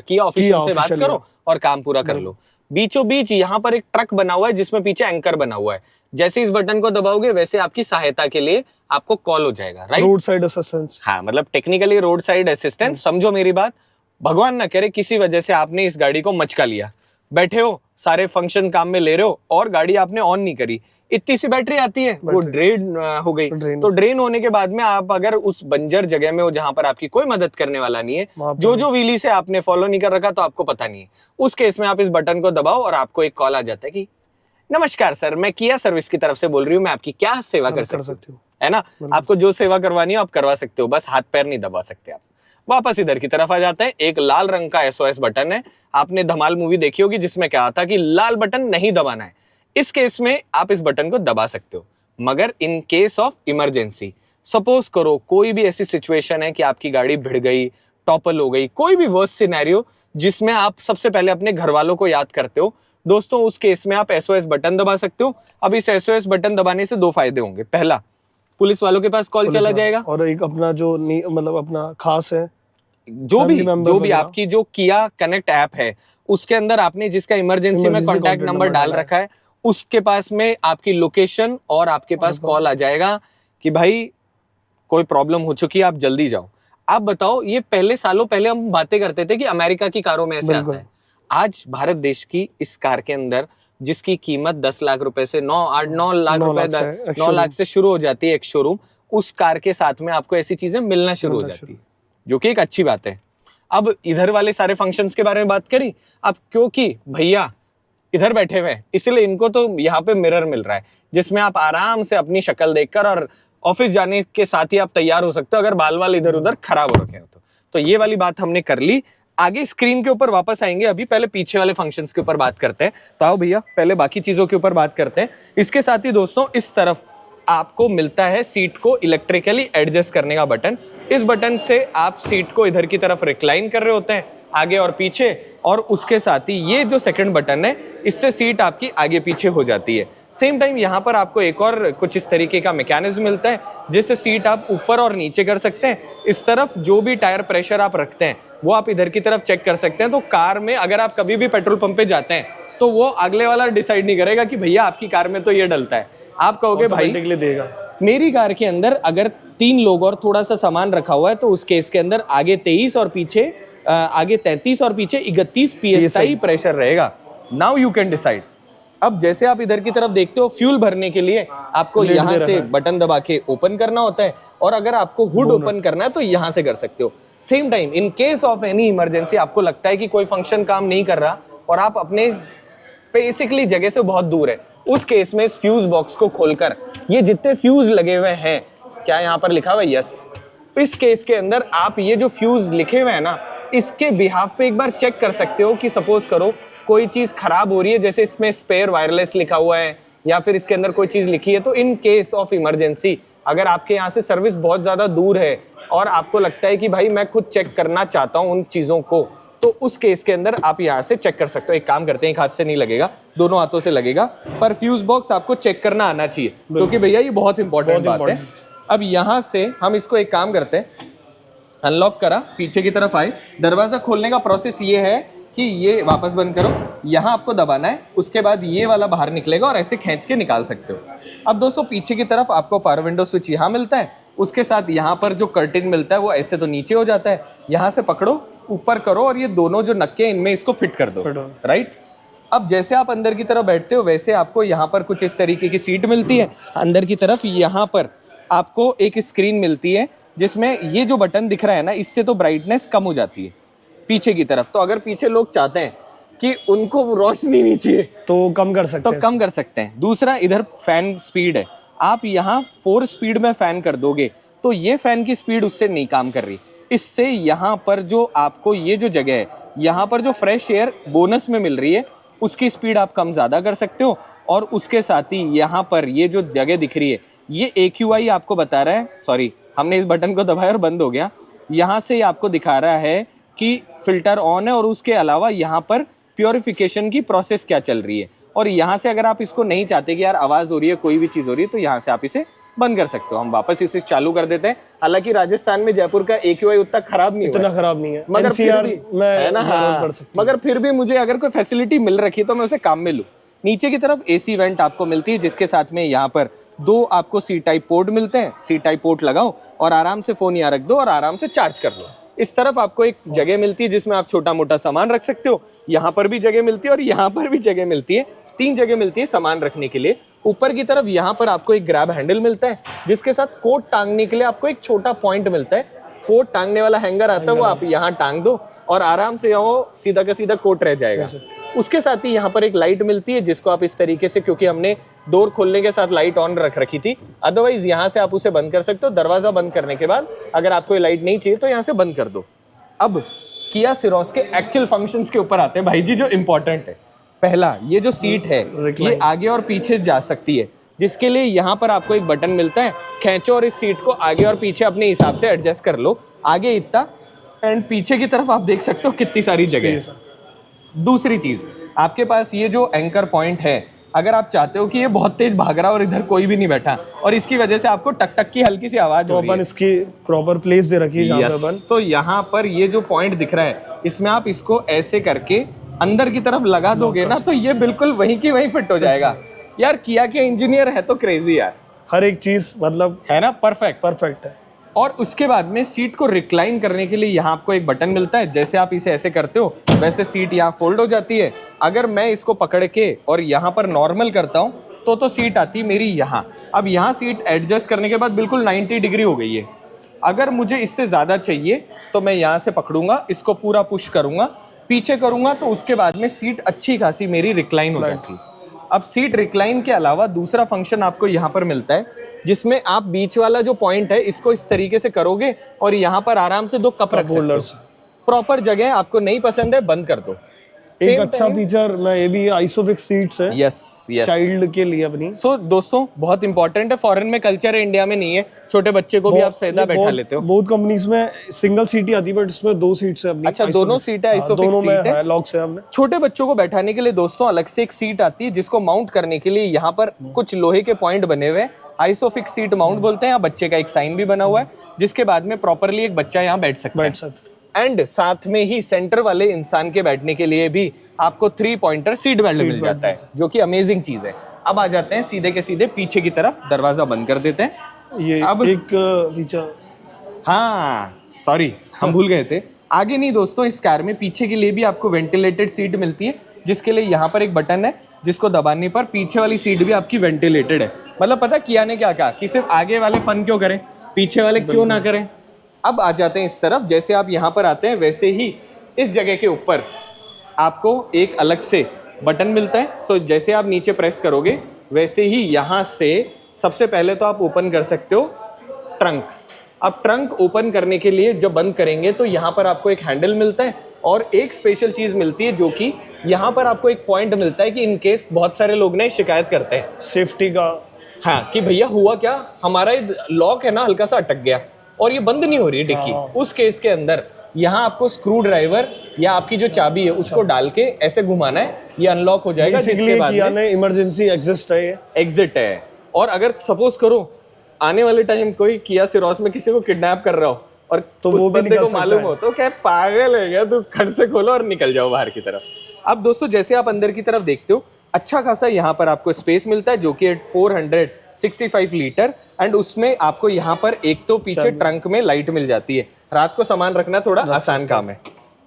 किया ऑफिशियल से बात official करो और काम पूरा कर लो। बीचों बीच यहाँ पर एक ट्रक बना हुआ है जिसमें पीछे एंकर बना हुआ है। जैसे इस बटन को दबाओगे वैसे आपकी सहायता के लिए आपको कॉल हो जाएगा, राइट? Road side assistance. हाँ, मतलब टेक्निकली रोड साइड असिस्टेंस। समझो मेरी बात, भगवान ना करे किसी वजह से आपने इस गाड़ी को मचका लिया, बैठे हो सारे फंक्शन काम में ले रहे हो और गाड़ी आपने ऑन नहीं करी, इतनी सी बैटरी आती है वो ड्रेन हो गई। तो ड्रेन होने के बाद में आप अगर उस बंजर जगह में हो जहां पर आपकी कोई मदद करने वाला नहीं है, जो व्हीली से आपने फॉलो नहीं कर रखा तो आपको पता नहीं है, उस केस में आप इस बटन को दबाओ और आपको एक कॉल आ जाता है कि नमस्कार सर, मैं किया सर्विस की तरफ से बोल रही हूँ, मैं आपकी क्या सेवा कर सकती हूँ, है ना? आपको जो सेवा करवानी हो आप करवा सकते हो, बस हाथ पैर नहीं दबा सकते आप। वापस इधर की तरफ आ जाते हैं। एक लाल रंग का SOS बटन है। आपने धमाल मूवी देखी होगी जिसमें क्या था कि लाल बटन नहीं दबाना है। इस केस में आप इस बटन को दबा सकते हो, मगर in case of emergency, suppose करो कोई भी ऐसी सिचुएशन है कि आपकी गाड़ी भिड़ गई, टॉपल हो गई, कोई भी वर्स्ट सिनेरियो जिसमें आप सबसे पहले अपने घर वालों को याद करते हो, दोस्तों उस केस में आप SOS बटन दबा सकते हो। अब इस SOS बटन दबाने से 2 फायदे होंगे। पहला, पुलिस वालों के पास कॉल चला जाएगा, और एक अपना जो मतलब अपना खास है जो भी आपकी जो किया कनेक्ट ऐप है उसके अंदर आपने जिसका इमरजेंसी में कॉन्टैक्ट नंबर डाल रखा है उसके पास में आपकी लोकेशन और आपके पास कॉल आ जाएगा कि भाई कोई प्रॉब्लम हो चुकी है, आप जल्दी जाओ। आप बताओ, ये पहले सालों पहले हम बातें करते थे कि अमेरिका की कारों में ऐसे आता है। आज भारत देश की इस कार के अंदर जिसकी कीमत 10 लाख रुपए से 9 लाख रुपए 9 लाख से शुरू हो जाती है एक शोरूम, उस कार के साथ में आपको ऐसी चीजें मिलना शुरू हो जाती है, जो कि एक अच्छी बात है। अब इधर वाले सारे फंक्शंस के बारे में बात करी। अब क्योंकि भैया इधर बैठे हुए हैं इसलिए इनको तो यहाँ पे मिरर मिल रहा है जिसमें आप आराम से अपनी शक्ल देखकर और ऑफिस जाने के साथ ही आप तैयार हो सकते हो अगर बाल वाल इधर उधर खराब हो रखे हो तो ये वाली बात हमने कर ली। आगे स्क्रीन के ऊपर वापस आएंगे, अभी पहले पीछे वाले फंक्शंस के ऊपर बात करते हैं। तो आओ भैया पहले बाकी चीजों के ऊपर बात करते हैं। इसके साथ ही दोस्तों इस तरफ आपको मिलता है सीट को इलेक्ट्रिकली एडजस्ट करने का बटन। इस बटन से आप सीट को इधर की तरफ रिक्लाइन कर रहे होते हैं आगे और पीछे, और उसके साथ ही ये जो सेकंड बटन है इससे सीट आपकी आगे पीछे हो जाती है। सेम टाइम यहाँ पर आपको एक और कुछ इस तरीके का मैकेनिज्म मिलता है जिससे सीट आप ऊपर और नीचे कर सकते हैं। इस तरफ जो भी टायर प्रेशर आप रखते हैं वो आप इधर की तरफ चेक कर सकते हैं। तो कार में अगर आप कभी भी पेट्रोल पंप पे जाते हैं तो वो अगले वाला डिसाइड नहीं करेगा कि भैया आपकी कार में तो ये डलता है, आप कहोगे भाई देगा। मेरी कार के अंदर अगर 3 लोग और थोड़ा सा सामान रखा हुआ है तो उस केस के अंदर आगे 33 और पीछे आगे 33 और पीछे 31 PSI प्रेशर रहेगा। Now you can decide. अब जैसे आप इधर की तरफ देखते हो, फ्यूल भरने के लिए आपको यहाँ से बटन दबा के ओपन करना होता है, और अगर आपको हुड ओपन करना है तो यहाँ से कर सकते हो। Same time in case of any emergency आपको लगता है कि कोई फंक्शन काम नहीं कर रहा और आप अपने बेसिकली जगह से बहुत दूर है, उस केस में इस फ्यूज बॉक्स को खोलकर ये जितने फ्यूज लगे हुए हैं, क्या यहाँ पर लिखा हुआ है यस, इस केस के अंदर आप ये जो फ्यूज लिखे हुए हैं ना, इसके बिहाफ पे एक बार चेक कर सकते हो कि सपोज करो कोई चीज खराब हो रही है, जैसे इसमें स्पेयर वायरलेस लिखा हुआ है या फिर इसके अंदर कोई चीज लिखी है, तो इन केस ऑफ इमरजेंसी अगर आपके यहाँ से सर्विस बहुत ज्यादा दूर है और आपको लगता है कि भाई मैं खुद चेक करना चाहता हूँ उन चीजों को, तो उस केस के अंदर आप यहाँ से चेक कर सकते हो। एक काम करते हैं, एक हाथ से नहीं लगेगा, दोनों हाथों से लगेगा, पर फ्यूज बॉक्स आपको चेक करना आना चाहिए क्योंकि भैया ये बहुत इंपॉर्टेंट बात है। अब यहाँ से हम इसको एक काम करते हैं, अनलॉक करा, पीछे की तरफ आए, दरवाजा खोलने का प्रोसेस ये है कि ये वापस बंद करो, यहाँ आपको दबाना है, उसके बाद ये वाला बाहर निकलेगा और ऐसे खींच के निकाल सकते हो। अब दोस्तों पीछे की तरफ आपको पावर विंडो स्विच यहाँ मिलता है, उसके साथ यहाँ पर जो कर्टेन मिलता है वो ऐसे तो नीचे हो जाता है, यहाँ से पकड़ो ऊपर करो और ये दोनों जो नक्के इनमें इसको फिट कर दो, राइट। अब जैसे आप अंदर की तरफ बैठते हो वैसे आपको यहाँ पर कुछ इस तरीके की सीट मिलती है, अंदर की तरफ यहाँ पर आपको एक स्क्रीन मिलती है जिसमें ये जो बटन दिख रहा है ना, इससे तो ब्राइटनेस कम हो जाती है पीछे की तरफ। तो अगर पीछे लोग चाहते हैं कि उनको रोशनी नहीं चाहिए तो कम कर सकते तो हैं। कम कर सकते हैं। दूसरा, इधर फैन स्पीड है, आप यहाँ 4 स्पीड में फैन कर दोगे तो ये फैन की स्पीड उससे नहीं काम कर रही। इससे यहाँ पर जो आपको ये जो जगह है, यहाँ पर जो फ्रेश एयर बोनस में मिल रही है उसकी स्पीड आप कम ज़्यादा कर सकते हो। और उसके साथ ही यहाँ पर ये जो जगह दिख रही है, ये AQI आपको बता रहा है, सॉरी हमने इस बटन को दबाया और बंद हो गया, यहाँ से आपको दिखा रहा है कि फिल्टर ऑन है और उसके अलावा यहाँ पर प्योरिफिकेशन की प्रोसेस क्या चल रही है। और यहाँ से अगर आप इसको नहीं चाहते कि यार आवाज़ हो रही है, कोई भी चीज़ हो रही है, तो यहाँ से आप इसे बंद कर सकते हो। हम वापस इसे चालू कर देते हैं। हालांकि राजस्थान में जयपुर का AQI उतना खराब नहीं इतना खराब नहीं है, मगर फिर NCR भी में है ना, हाँ, पढ़ सकते हैं। मगर फिर भी मुझे अगर कोई फैसिलिटी मिल रखी है तो मैं उसे काम में लूँ। नीचे की तरफ AC वेंट आपको मिलती है, जिसके साथ में यहाँ पर 2 आपको C टाइप पोर्ट मिलते हैं। C टाइप पोर्ट लगाओ और आराम से फ़ोन यहाँ रख दो और आराम से चार्ज कर लो। इस तरफ आपको एक जगह मिलती है जिसमें आप छोटा मोटा सामान रख सकते हो। यहाँ पर भी जगह मिलती है और यहाँ पर भी जगह मिलती है, 3 जगह मिलती है सामान रखने के लिए। ऊपर की तरफ यहाँ पर आपको एक ग्रैब हैंडल मिलता है, जिसके साथ कोट टांगने के लिए आपको एक छोटा पॉइंट मिलता है। कोट टांगने वाला हैंगर आता है, वो आप यहाँ टांग दो और आराम से यहाँ सीधा का सीधा कोट रह जाएगा। उसके साथ ही यहाँ पर एक लाइट मिलती है जिसको आप इस तरीके से, क्योंकि हमने डोर खोलने के साथ लाइट ऑन रख रखी थी, अदरवाइज यहाँ से आप उसे बंद कर सकते हो। दरवाजा बंद करने के बाद अगर आपको ये लाइट नहीं चाहिए तो यहाँ से बंद कर दो। अब किया सिरोस के एक्चुअल फंक्शंस के ऊपर आते हैं भाई जी, जो इंपॉर्टेंट है। पहला, ये जो सीट है ये आगे और पीछे जा सकती है, जिसके लिए यहाँ पर आपको एक बटन मिलता है, खींचो और इस सीट को आगे और पीछे अपने हिसाब से एडजस्ट कर लो। आगे इतना एंड पीछे की तरफ आप देख सकते हो कितनी सारी जगह है। दूसरी चीज, आपके पास ये जो एंकर पॉइंट है, अगर आप चाहते हो कि ये बहुत तेज भाग रहा है और इधर कोई भी नहीं बैठा और इसकी वजह से आपको टक टक की हल्की सी आवाज हो रही है, इसकी प्रॉपर प्लेस दे रखी है जहाँ पे अपन। तो यहाँ पर ये जो पॉइंट दिख रहा है, इसमें आप इसको ऐसे करके अंदर की तरफ लगा दोगे ना, तो ये बिल्कुल वहीं की वहीं फिट हो जाएगा। यार किया के इंजीनियर है तो क्रेजी यार, हर एक चीज मतलब है ना, परफेक्ट है। और उसके बाद में सीट को रिक्लाइन करने के लिए यहाँ आपको एक बटन मिलता है। जैसे आप इसे ऐसे करते हो वैसे सीट यहाँ फोल्ड हो जाती है। अगर मैं इसको पकड़ के और यहाँ पर नॉर्मल करता हूँ तो सीट आती मेरी यहाँ। अब यहाँ सीट एडजस्ट करने के बाद बिल्कुल 90 डिग्री हो गई है। अगर मुझे इससे ज़्यादा चाहिए तो मैं यहाँ से पकड़ूंगा, इसको पूरा पुश करूँगा, पीछे करूँगा, तो उसके बाद में सीट अच्छी खासी मेरी रिक्लाइन हो जाती है। अब सीट रिक्लाइन के अलावा दूसरा फंक्शन आपको यहाँ पर मिलता है, जिसमें आप बीच वाला जो पॉइंट है इसको इस तरीके से करोगे और यहाँ पर आराम से 2 कप रख सकते हो। प्रॉपर जगह, आपको नहीं पसंद है बंद कर दो। एक अच्छा फीचर मैं ये भी आइसोफिक्स सीट्स है, यस चाइल्ड के लिए अपनी। सो दोस्तों बहुत इंपॉर्टेंट है, फॉरेन में कल्चर है, इंडिया में नहीं है। छोटे बच्चे को भी आप सीधा बैठा लेते हो। बहुत कंपनीज में सिंगल सीट ही आती है, बट इसमें 2 सीट्स है अपनी। अच्छा, दोनों सीट है, आइसोफिक्स सीट है, लॉक से हमने। छोटे बच्चों को बैठाने के लिए दोस्तों अलग से एक सीट आती है, जिसको माउंट करने के लिए यहाँ पर कुछ लोहे के पॉइंट बने हुए हैं, आइसोफिक्स सीट माउंट बोलते हैं। यहाँ बच्चे का एक साइन भी बना हुआ है, जिसके बाद में प्रॉपरली एक बच्चा यहाँ बैठ सकता है। एंड साथ में ही सेंटर वाले इंसान के बैठने के लिए भी आपको 3 पॉइंटर सीट बेल्ट मिल जाता है, जो कि अमेजिंग चीज है। अब आ जाते हैं सीधे के सीधे पीछे की तरफ, दरवाजा बंद कर देते हैं। ये अब एक फीचर, हाँ सॉरी हम भूल गए थे, आगे नहीं दोस्तों, इस कार में पीछे के लिए भी आपको वेंटिलेटेड सीट मिलती है, जिसके लिए यहाँ पर एक बटन है, जिसको दबाने पर पीछे वाली सीट भी आपकी वेंटिलेटेड है। मतलब पता किया ने क्या कहा कि सिर्फ आगे वाले फन क्यों करें, पीछे वाले क्यों ना करें। अब आ जाते हैं इस तरफ, जैसे आप यहाँ पर आते हैं वैसे ही इस जगह के ऊपर आपको एक अलग से बटन मिलता है। सो जैसे आप नीचे प्रेस करोगे वैसे ही यहाँ से सबसे पहले तो आप ओपन कर सकते हो ट्रंक। अब ट्रंक ओपन करने के लिए जब बंद करेंगे तो यहाँ पर आपको एक हैंडल मिलता है और एक स्पेशल चीज़ मिलती है, जो कि यहाँ पर आपको एक पॉइंट मिलता है कि इन केस बहुत सारे लोग ना शिकायत करते हैं सेफ्टी का, हाँ, कि भैया हुआ क्या, हमारा लॉक है ना हल्का सा अटक गया और ये बंद नहीं हो रही है डिक्की। उस केस के अंदर यहाँ आपको स्क्रू ड्राइवर या आपकी जो चाबी है उसको डाल के ऐसे घुमाना है, ये अनलॉक हो जाएगा। जिसके बाद में इमरजेंसी एग्जिट है। और अगर सपोज करो आने वाले टाइम कोई किया सिरोस में किसी को किडनैप कर रहा हो और तो वो बंदे को मालूम हो तो क्या पागल है क्या, तो खट से खोलो और निकल जाओ बाहर की तरफ। अब दोस्तों जैसे आप अंदर की तरफ देखते हो अच्छा खासा यहाँ पर आपको स्पेस मिलता है, जो कि 465 लीटर। एंड उसमें आपको यहाँ पर एक तो पीछे ट्रंक में लाइट मिल जाती है, रात को सामान रखना थोड़ा आसान काम है।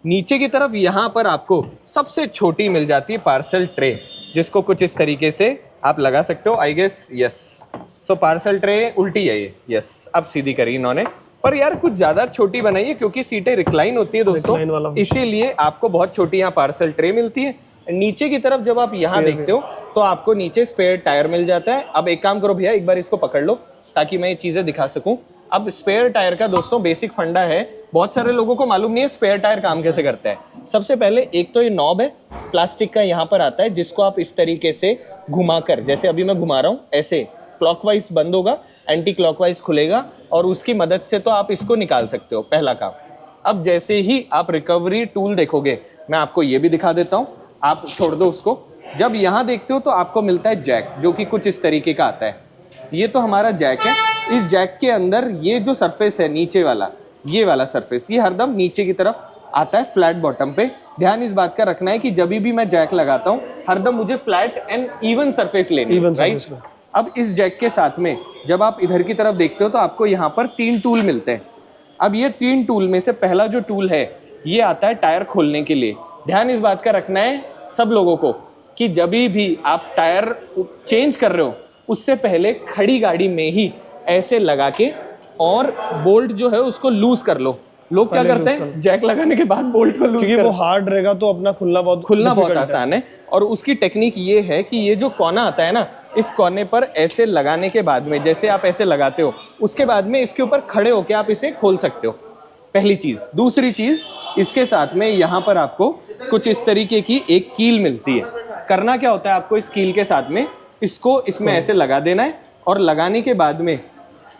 नीचे की तरफ यहाँ पर आपको सबसे छोटी मिल जाती है पार्सल ट्रे, जिसको कुछ इस तरीके से आप लगा सकते हो, I guess. Yes, so parcel tray उल्टी है ये, यस अब सीधी करी इन्होंने, पर यार कुछ ज्यादा छोटी बनाई है क्योंकि सीटें रिक्लाइन होती है दोस्तों, इसीलिए आपको बहुत छोटी यहाँ पार्सल ट्रे मिलती है। नीचे की तरफ जब आप यहाँ देखते हो तो आपको नीचे स्पेयर टायर मिल जाता है। अब एक काम करो भैया, एक बार इसको पकड़ लो ताकि मैं ये चीजें दिखा सकूं। अब स्पेयर टायर का दोस्तों बेसिक फंडा है, बहुत सारे लोगों को मालूम नहीं है स्पेयर टायर काम कैसे करता है। सबसे पहले एक तो ये नॉब है प्लास्टिक का, यहाँ पर आता है, जिसको आप इस तरीके से घुमाकर, जैसे अभी मैं घुमा रहा हूँ ऐसे क्लॉकवाइज बंद होगा, एंटी क्लॉकवाइज खुलेगा और उसकी मदद से तो आप इसको निकाल सकते हो, पहला काम। अब जैसे ही आप रिकवरी टूल देखोगे, मैं आपको ये भी दिखा देता हूँ, आप छोड़ दो उसको। जब यहाँ देखते हो तो आपको मिलता है जैक, जो कि कुछ इस तरीके का आता है। ये तो हमारा जैक है। इस जैक के अंदर ये जो सरफेस है नीचे वाला, ये वाला सरफेस, ये हरदम नीचे की तरफ आता है फ्लैट बॉटम पे। ध्यान इस बात का रखना है कि जब भी मैं जैक लगाता हूँ हरदम मुझे फ्लैट एंड इवन सरफेस लेनी है, राइट। अब इस जैक के साथ में जब आप इधर की तरफ देखते हो तो आपको यहाँ पर 3 टूल मिलते हैं। अब ये 3 टूल में से पहला जो टूल है ये आता है टायर खोलने के लिए। ध्यान इस बात का रखना है सब लोगों को कि जब भी आप टायर चेंज कर रहे हो उससे पहले खड़ी गाड़ी में ही ऐसे लगा के और बोल्ट जो है उसको लूज कर लो। लोग क्या करते हैं, जैक लगाने के बाद बोल्ट को लूज क्योंकि वो हार्ड रहेगा तो अपना खुलना बहुत आसान है। और उसकी टेक्निक ये है कि ये जो कोना आता है ना, इस कोने पर ऐसे लगाने के बाद में, जैसे आप ऐसे लगाते हो उसके बाद में इसके ऊपर खड़े होके आप इसे खोल सकते हो, पहली चीज। दूसरी चीज, इसके साथ में यहाँ पर आपको कुछ इस तरीके की एक कील मिलती है। करना क्या होता है, आपको इस कील के साथ में इसको इसमें ऐसे लगा देना है और लगाने के बाद में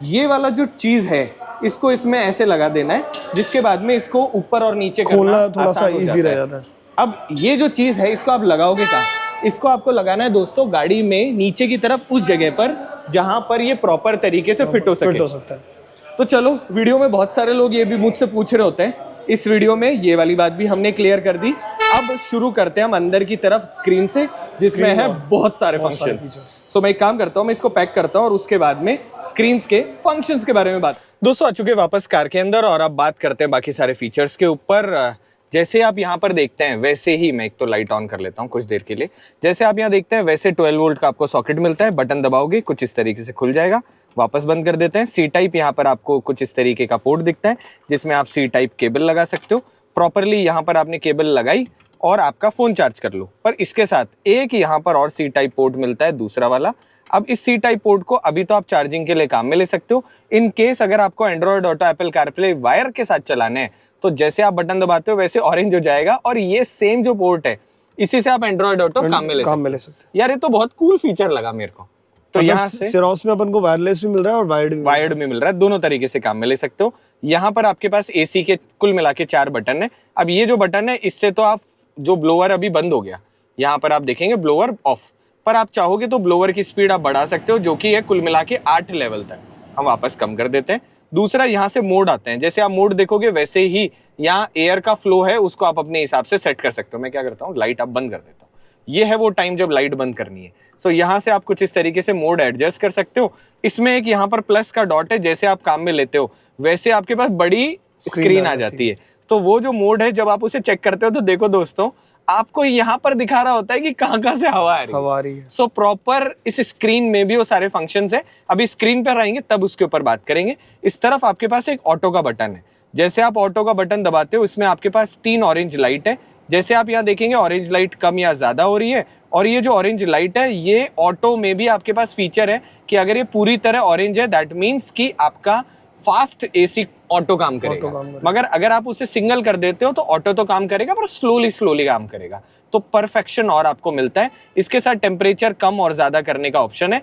ये वाला जो चीज है इसको इसमें ऐसे लगा देना है, जिसके बाद में इसको ऊपर और नीचे खोलना थोड़ा सा इजी रह जाता है। अब ये जो चीज है इसको आप लगाओगे कहाँ? इसको आपको लगाना है दोस्तों गाड़ी में नीचे की तरफ उस जगह पर जहां पर ये प्रॉपर तरीके से फिट हो सकता है। तो चलो, वीडियो में बहुत सारे लोग ये भी मुझसे पूछ रहे होते हैं, इस वीडियो में ये वाली बात भी हमने क्लियर कर दी। अब शुरू करते हैं हम अंदर की तरफ स्क्रीन से, जिसमें है बहुत सारे फंक्शंस। सो मैं एक काम करता हूँ, मैं इसको पैक करता हूँ और उसके बाद में स्क्रीन्स के फंक्शंस के बारे में बात। दोस्तों आ चुके वापस कार के अंदर और अब बात करते हैं बाकी सारे फीचर्स के ऊपर। जैसे आप यहाँ पर देखते हैं वैसे ही मैं एक तो लाइट ऑन कर लेता हूँ कुछ देर के लिए। जैसे आप यहाँ देखते हैं वैसे 12 वोल्ट का आपको सॉकेट मिलता है, बटन दबाओगे कुछ इस तरीके से खुल जाएगा, वापस बंद कर देते हैं। सी टाइप यहाँ पर आपको कुछ इस तरीके का पोर्ट दिखता है जिसमें आप सी टाइप केबल लगा सकते हो। प्रॉपरली यहाँ पर आपने केबल लगाई और आपका फोन चार्ज कर लो। पर इसके साथ एक यहाँ पर और सी टाइप पोर्ट मिलता है, दूसरा वाला। अब इस सी टाइप पोर्ट को अभी तो आप चार्जिंग के लिए काम में ले सकते हो। इन केस अगर आपको Android auto, Apple CarPlay wire के साथ चलाने हैं तो जैसे आप बटन दबाते हो वैसे ऑरेंज हो जाएगा और ये सेम जो पोर्ट है इसी से आप एंड्रॉइड ऑटो काम में ले सकते हो। यार ये तो बहुत कूल फीचर लगा मेरे को। तो यहाँ से सिरोस में अपन को वायरलेस भी मिल रहा है और वायर्ड भी मिल रहा है, दोनों तरीके से काम में ले सकते हो। यहाँ पर आपके पास एसी के कुल मिला के 4 बटन है। अब ये जो बटन है इससे तो आप जो ब्लोअर अभी बंद हो गया, यहाँ पर आप देखेंगे ब्लोअर ऑफ, पर आप चाहोगे तो ब्लोअर की स्पीड आप बढ़ा सकते हो, जो कि है कुल मिला के 8 लेवल तक। हम वापस कम कर देते हैं। दूसरा, यहाँ से मोड आते हैं। जैसे आप मोड देखोगे वैसे ही यहाँ एयर का फ्लो है उसको आप अपने हिसाब से सेट कर सकते हो। मैं क्या करता हूँ, लाइट आप बंद कर देता हूँ। ये है वो टाइम जब लाइट बंद करनी है। सो यहाँ से आप कुछ इस तरीके से मोड एडजस्ट कर सकते हो। इसमें एक यहाँ पर प्लस का डॉट है, जैसे आप काम में लेते हो वैसे आपके पास बड़ी स्क्रीन आ जाती है। तो वो जो मोड है जब आप उसे चेक करते हो तो देखो दोस्तों, आपको यहाँ पर दिखा रहा होता है कि कहाँ से हवा आ रही है। सो प्रॉपर इस स्क्रीन में भी वो सारे फंक्शंस है। अभी स्क्रीन पर आएंगे तब उसके ऊपर बात करेंगे। इस तरफ आपके पास एक ऑटो का बटन है। जैसे आप ऑटो का बटन दबाते हो इसमें आपके पास 3 ऑरेंज लाइट है। जैसे आप यहाँ देखेंगे ऑरेंज लाइट कम या ज्यादा हो रही है। और ये जो ऑरेंज लाइट है ये ऑटो में भी आपके पास फीचर है कि अगर ये पूरी तरह ऑरेंज है दैट मीन्स कि आपका फास्ट एसी ऑटो काम करेगा। मगर अगर आप उसे सिंगल कर देते हो तो ऑटो तो काम करेगा पर स्लोली काम करेगा। तो परफेक्शन और आपको मिलता है। इसके साथ टेम्परेचर कम और ज्यादा करने का ऑप्शन है।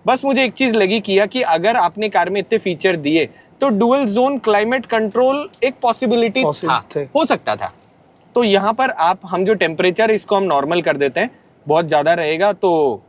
बस मुझे एक चीज लगी किया कि अगर आपने कार में इतने फीचर दिए तो डुअल जोन क्लाइमेट कंट्रोल एक पॉसिबिलिटी हो सकता था। तो यहाँ पर हम जो टेम्परेचर इसको हम नॉर्मल कर देते हैं, बहुत ज्यादा रहेगा तो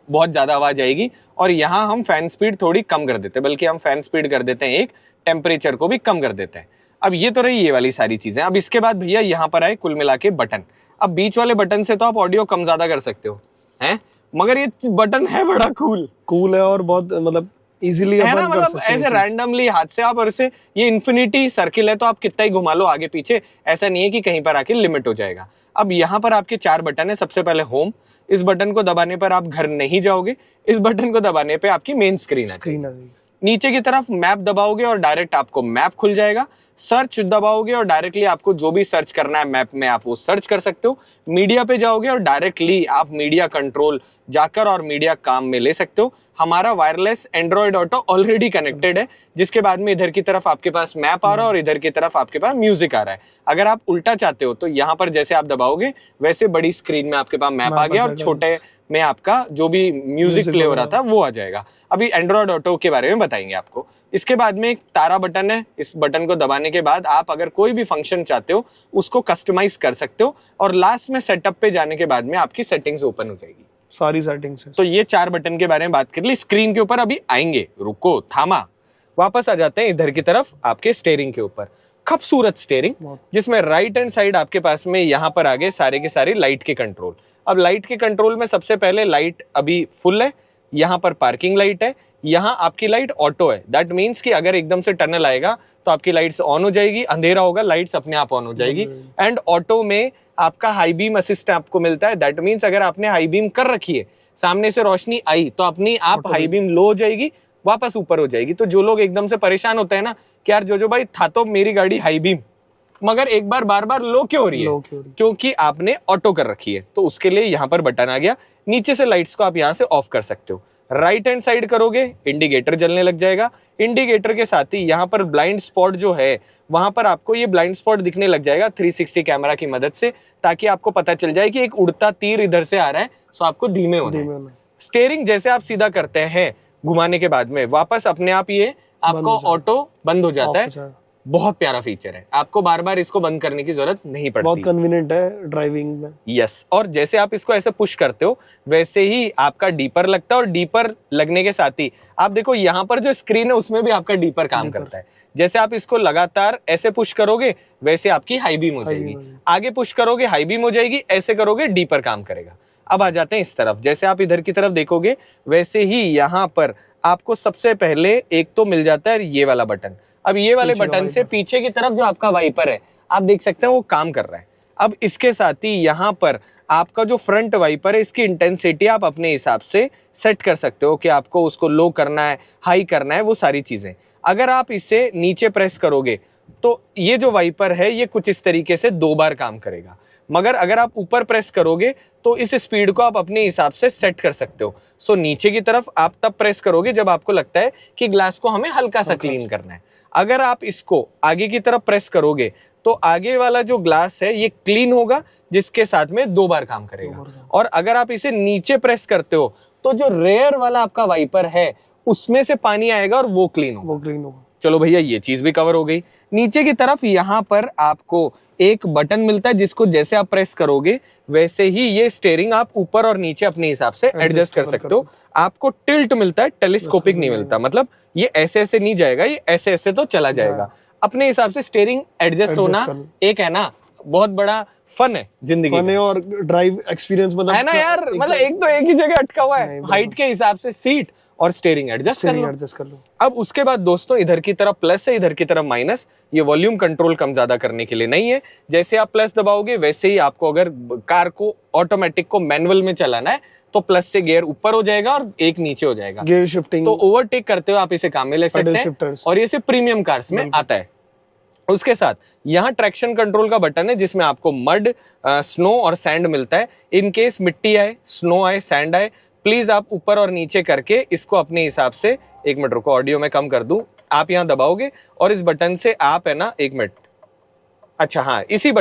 बहुत ज्यादा आवाज आएगी। और यहाँ हम फैन स्पीड थोड़ी कम कर देते हैं, बल्कि हम फैन स्पीड कर देते हैं एक, टेम्परेचर को भी कम कर देते हैं। अब ये तो रही ये वाली सारी चीजें। अब इसके बाद भैया यहाँ पर आए कुल मिला के बटन। अब बीच वाले बटन से तो आप ऑडियो कम ज्यादा कर सकते हो हैं, मगर ये बटन है बड़ा कूल है और बहुत मतलब इजीली है ना, अपन कर मतलब सकते हैं ऐसे चीज़। रैंडमली हाथ से आप, और इसे ये इन्फिनिटी सर्किल है तो आप कितना ही घुमा लो आगे पीछे, ऐसा नहीं है कि कहीं पर आके लिमिट हो जाएगा। अब यहाँ पर आपके 4 बटन है। सबसे पहले होम, इस बटन को दबाने पर आप घर नहीं जाओगे, इस बटन को दबाने पे आपकी मेन स्क्रीन आ स्क्रीन जाएगी। आ गई। नीचे की तरफ मैप दबाओगे और डायरेक्ट आपको मैप खुल जाएगा। सर्च दबाओगे और डायरेक्टली आपको जो भी सर्च करना है मैप में आप वो सर्च कर सकते हो। मीडिया पे जाओगे और डायरेक्टली आप मीडिया कंट्रोल जाकर और मीडिया काम में ले सकते हो। हमारा wireless Android auto already connected है, जिसके बाद में इधर की तरफ आपके पास मैप आ रहा है और इधर की तरफ आपके पास म्यूजिक आ रहा है। अगर आप उल्टा चाहते हो तो यहाँ पर जैसे आप दबाओगे वैसे बड़ी स्क्रीन में आपके पास मैप आ गया और छोटे में आपका जो भी म्यूजिक प्ले हो रहा था वो आ जाएगा। अभी एंड्रॉइड ऑटो के बारे में बताएंगे आपको। इसके बाद में एक तारा बटन है, इस बटन को दबाने के बाद आप अगर कोई भी फंक्शन चाहते हो उसको कस्टमाइज कर सकते हो और लास्ट में सेटअप पे जाने के बाद में आपकी सेटिंग्स ओपन हो जाएगी। सारी सेटिंग्स है। तो ये 4 बटन के बारे में बात कर ली। स्क्रीन के ऊपर अभी आएंगे, रुको थामा, वापस आ जाते हैं इधर की तरफ आपके स्टीयरिंग के ऊपर। खूबसूरत स्टीयरिंग जिसमें राइट हैंड साइड आपके पास में यहाँ पर आगे सारे के सारे लाइट के कंट्रोल। अब लाइट के कंट्रोल में सबसे पहले लाइट अभी फुल है, यहाँ पर पार्किंग लाइट है, यहाँ आपकी लाइट ऑटो है। दैट मीन्स कि अगर एकदम से टनल आएगा तो आपकी लाइट्स ऑन हो जाएगी, अंधेरा होगा लाइट्स अपने आप ऑन हो जाएगी। एंड ऑटो में आपका हाई बीम असिस्ट आपको मिलता है। दैट मीन्स अगर आपने हाई बीम कर रखी है, सामने से रोशनी आई तो अपनी आप हाई बीम लो हो जाएगी, वापस ऊपर हो जाएगी। तो जो लोग एकदम से परेशान होते हैं ना कि यार जो भाई था तो मेरी गाड़ी हाई बीम, मगर एक बार बार बार लो क्यों हो रही है, क्योंकि आपने ऑटो कर रखी है। तो उसके लिए यहाँ पर बटन आ गया, नीचे से लाइट्स को आप यहाँ से ऑफ कर सकते हो। राइट हैंड साइड करोगे इंडिकेटर जलने लग जाएगा। इंडिकेटर के साथ ही यहाँ पर ब्लाइंड स्पॉट जो है वहां पर आपको ये ब्लाइंड स्पॉट दिखने लग जाएगा 360 कैमरा की मदद से, ताकि आपको पता चल जाए कि एक उड़ता तीर इधर से आ रहा है, सो आपको धीमे होना है। स्टीयरिंग जैसे आप सीधा करते हैं घुमाने के बाद में वापस अपने आप ये आपको ऑटो बंद हो जाता है। बहुत प्यारा फीचर है, आपको बार बार इसको बंद करने की जरूरत नहीं पड़ती। बहुत कन्वीनियंट है ड्राइविंग में। यस, और जैसे आप इसको ऐसे पुश करते हो वैसे ही आपका डीपर लगता है, और डीपर लगने के साथ ही आप देखो यहाँ पर जो स्क्रीन है उसमें भी आपका डीपर काम करता है। जैसे आप इसको लगातार ऐसे पुश करोगे वैसे आपकी हाई बीम हो जाएगी, आगे पुश करोगे हाई बीम हो जाएगी, ऐसे करोगे डीपर काम करेगा। अब आ जाते हैं इस तरफ, जैसे आप इधर की तरफ देखोगे वैसे ही यहाँ पर आपको सबसे पहले एक तो मिल जाता है ये वाला बटन। अब ये वाले बटन से पीछे की तरफ जो आपका वाइपर है आप देख सकते हैं वो काम कर रहा है। अब इसके साथ ही यहाँ पर आपका जो फ्रंट वाइपर है इसकी इंटेंसिटी आप अपने हिसाब से सेट कर सकते हो कि आपको उसको लो करना है, हाई करना है, वो सारी चीजें। अगर आप इसे नीचे प्रेस करोगे तो ये जो वाइपर है ये कुछ इस तरीके से 2 बार काम करेगा, मगर अगर आप ऊपर प्रेस करोगे तो इस स्पीड को आप अपने हिसाब से सेट कर सकते हो। सो नीचे की तरफ आप तब प्रेस करोगे जब आपको लगता है कि ग्लास को हमें हल्का सा क्लीन करना है। अगर आप इसको आगे की तरफ प्रेस करोगे तो आगे वाला जो ग्लास है ये क्लीन होगा, जिसके साथ में 2 बार काम करेगा। और अगर आप इसे नीचे प्रेस करते हो तो जो रेयर वाला आपका वाइपर है उसमें से पानी आएगा और वो क्लीन होगा। चलो भैया ये चीज भी कवर हो गई। नीचे की तरफ यहाँ पर आपको एक बटन मिलता है जिसको जैसे आप प्रेस करोगे वैसे ही ये स्टीयरिंग आप ऊपर और नीचे अपने हिसाब से एडजस्ट कर सकते हो। आपको टिल्ट मिलता है, टेलीस्कोपिक नहीं मिलता, मतलब ये ऐसे ऐसे नहीं जाएगा, ये ऐसे ऐसे तो चला जाएगा। अपने हिसाब से स्टीयरिंग एडजस्ट होना एक है ना बहुत बड़ा फन है जिंदगी में, और ड्राइव एक्सपीरियंस मतलब है ना यार, मतलब एक तो एक ही जगह अटका हुआ है, हाइट के हिसाब से सीट और स्टीयरिंग एडजस्ट कर लो। अब उसके बाद दोस्तों इधर की तरफ प्लस है, इधर की तरफ माइनस। ये वॉल्यूम कंट्रोल कम ज्यादा करने के लिए नहीं है। जैसे आप प्लस दबाओगे वैसे ही आपको अगर कार को ऑटोमेटिक को मैनुअल में चलाना है तो प्लस से गियर ऊपर हो जाएगा और एक नीचे हो जाएगा, गियर शिफ्टिंग। तो ओवरटेक करते हुए आप इसे काम में ले सकते हैं, और ये सिर्फ प्रीमियम कार्स में आता है। उसके साथ यहाँ ट्रैक्शन कंट्रोल का बटन है जिसमें आपको मड, स्नो और सैंड मिलता है। इन केस मिट्टी आए, स्नो आए, सैंड आए, प्लीज आप ऊपर और नीचे करके इसको अपने हिसाब से, 1 मिनट रुको ऑडियो में कम कर दूं, आप यहाँ दबाओगे और इस बटन से आप है ना 1 मिनट, अच्छा हाँ, इसी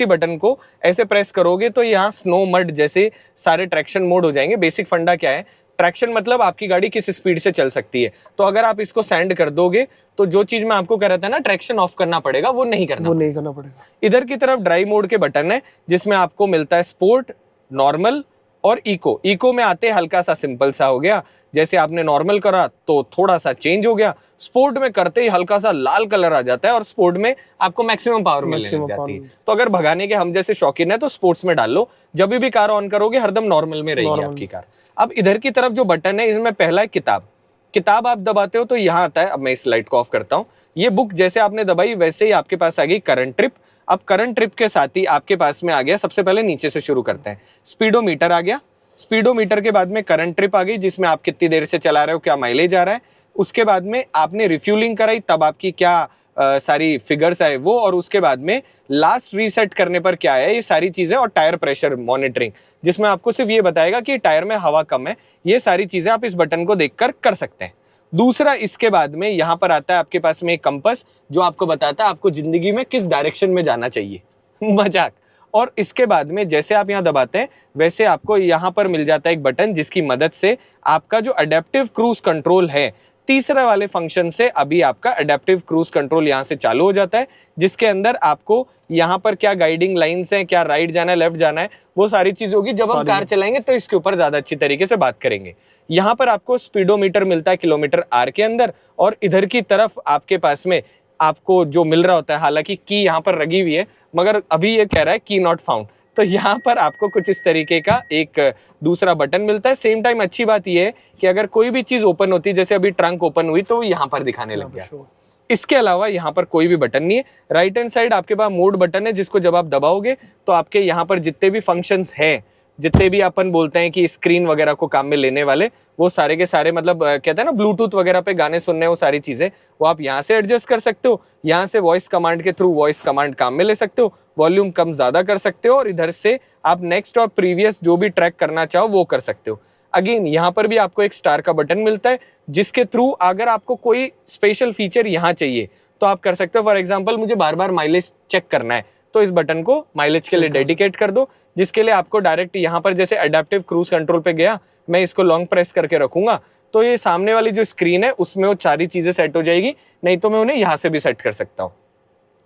बटन को ऐसे प्रेस करोगे तो यहाँ स्नो मड जैसे सारे ट्रैक्शन मोड हो जाएंगे। बेसिक फंडा क्या है, ट्रैक्शन मतलब आपकी गाड़ी किस स्पीड से चल सकती है। तो अगर आप इसको सैंड कर दोगे तो जो चीज मैं आपको कह रहा था ना ट्रैक्शन ऑफ करना पड़ेगा, वो नहीं करना पड़ेगा। इधर की तरफ ड्राइव मोड के बटन है जिसमें आपको मिलता है स्पोर्ट, नॉर्मल और इको। इको में आते हल्का सा सिंपल सा हो गया, जैसे आपने नॉर्मल करा तो थोड़ा सा चेंज हो गया, स्पोर्ट में करते ही हल्का सा लाल कलर आ जाता है, और स्पोर्ट में आपको मैक्सिमम पावर मिलने लग जाती है। तो अगर भगाने के हम जैसे शौकीन है तो स्पोर्ट्स में डाल लो, जब भी कार ऑन करोगे हरदम नॉर्मल में रहेगी आपकी कार। अब इधर की तरफ जो बटन है इसमें पहला है किताब, किताब आप दबाते हो तो यहाँ आता है, अब मैं इस लाइट को ऑफ करता हूँ, ये बुक जैसे आपने दबाई वैसे ही आपके पास आ गई करंट ट्रिप। अब करंट ट्रिप के साथ ही आपके पास में आ गया, सबसे पहले नीचे से शुरू करते हैं, स्पीडोमीटर आ गया। स्पीडोमीटर के बाद में करंट ट्रिप आ गई, जिसमें आप कितनी देर से चला रहे हो, क्या माइलेज आ रहा है। उसके बाद में आपने रिफ्यूलिंग कराई, तब आपकी क्या सारी फिगर्स आए वो, और उसके बाद में लास्ट रीसेट करने पर क्या है, ये सारी चीजें, और टायर प्रेशर मॉनिटरिंग, जिसमें आपको सिर्फ ये बताएगा कि टायर में हवा कम है। ये सारी चीजें आप इस बटन को देखकर कर सकते हैं। दूसरा, इसके बाद में यहाँ पर आता है आपके पास में एक कंपास, जो आपको बताता है आपको जिंदगी में किस डायरेक्शन में जाना चाहिए। मजाक। और इसके बाद में जैसे आप यहाँ दबाते हैं वैसे आपको यहाँ पर मिल जाता है एक बटन, जिसकी मदद से आपका जो अडेप्टिव क्रूज कंट्रोल है, तीसरे वाले फंक्शन से अभी आपका अडेप्टिव क्रूज कंट्रोल यहाँ से चालू हो जाता है, जिसके अंदर आपको यहाँ पर क्या गाइडिंग लाइंस हैं, क्या राइट जाना है, लेफ्ट जाना है, वो सारी चीज होगी। जब हम कार चलाएंगे तो इसके ऊपर ज्यादा अच्छी तरीके से बात करेंगे। यहाँ पर आपको स्पीडोमीटर मिलता है किलोमीटर आर के अंदर, और इधर की तरफ आपके पास में आपको जो मिल रहा होता है, हालांकि की यहाँ पर लगी हुई है मगर अभी ये कह रहा है की नॉट फाउंड, तो यहाँ पर आपको कुछ इस तरीके का एक दूसरा बटन मिलता है। सेम टाइम अच्छी बात यह है कि अगर कोई भी चीज ओपन होती है, जैसे अभी ट्रंक ओपन हुई तो यहाँ पर दिखाने लग गया। इसके अलावा यहाँ पर कोई भी बटन नहीं है। राइट हैंड साइड आपके पास मोड बटन है, जिसको जब आप दबाओगे तो आपके यहाँ पर जितने भी फंक्शंस हैं, जितने भी अपन बोलते हैं कि स्क्रीन वगैरह को काम में लेने वाले, वो सारे के सारे, मतलब कहते हैं ना ब्लूटूथ वगैरह पे गाने सुनने, वो सारी चीजें वो आप यहाँ से एडजस्ट कर सकते हो। यहाँ से वॉइस कमांड के थ्रू वॉइस कमांड काम में ले सकते हो, वॉल्यूम कम ज्यादा कर सकते हो, और इधर से आप नेक्स्ट और प्रीवियस जो भी ट्रैक करना चाहो वो कर सकते हो। अगेन यहाँ पर भी आपको एक स्टार का बटन मिलता है, जिसके थ्रू अगर आपको कोई स्पेशल फीचर यहाँ चाहिए तो आप कर सकते हो। फॉर एग्जाम्पल मुझे बार बार माइलेज चेक करना है, तो इस बटन को माइलेज के लिए डेडिकेट कर दो, जिसके लिए आपको डायरेक्ट यहाँ पर जैसे अडेप्टिव क्रूज कंट्रोल पे गया, मैं इसको लॉन्ग प्रेस करके रखूंगा तो ये सामने वाली जो स्क्रीन है उसमें वो सारी चीजें सेट हो जाएगी। नहीं तो मैं उन्हें यहाँ से भी सेट कर सकता हूँ,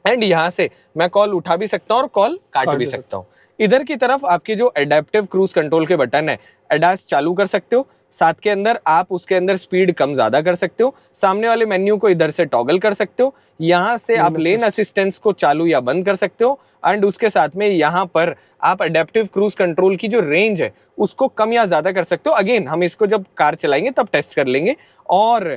एंड यहाँ से मैं कॉल उठा भी सकता हूँ और कॉल काट भी सकता हूँ। इधर की तरफ आपके जो एडेप्टिव क्रूज कंट्रोल के बटन है, एडास चालू कर सकते हो, साथ के अंदर आप उसके अंदर स्पीड कम ज्यादा कर सकते हो, सामने वाले मेन्यू को इधर से टॉगल कर सकते हो, यहाँ से आप लेन असिस्टेंस को चालू या बंद कर सकते हो, एंड उसके साथ में यहाँ पर आप एडेप्टिव क्रूज कंट्रोल की जो रेंज है उसको कम या ज्यादा कर सकते हो। अगेन हम इसको जब कार चलाएंगे तब टेस्ट कर लेंगे और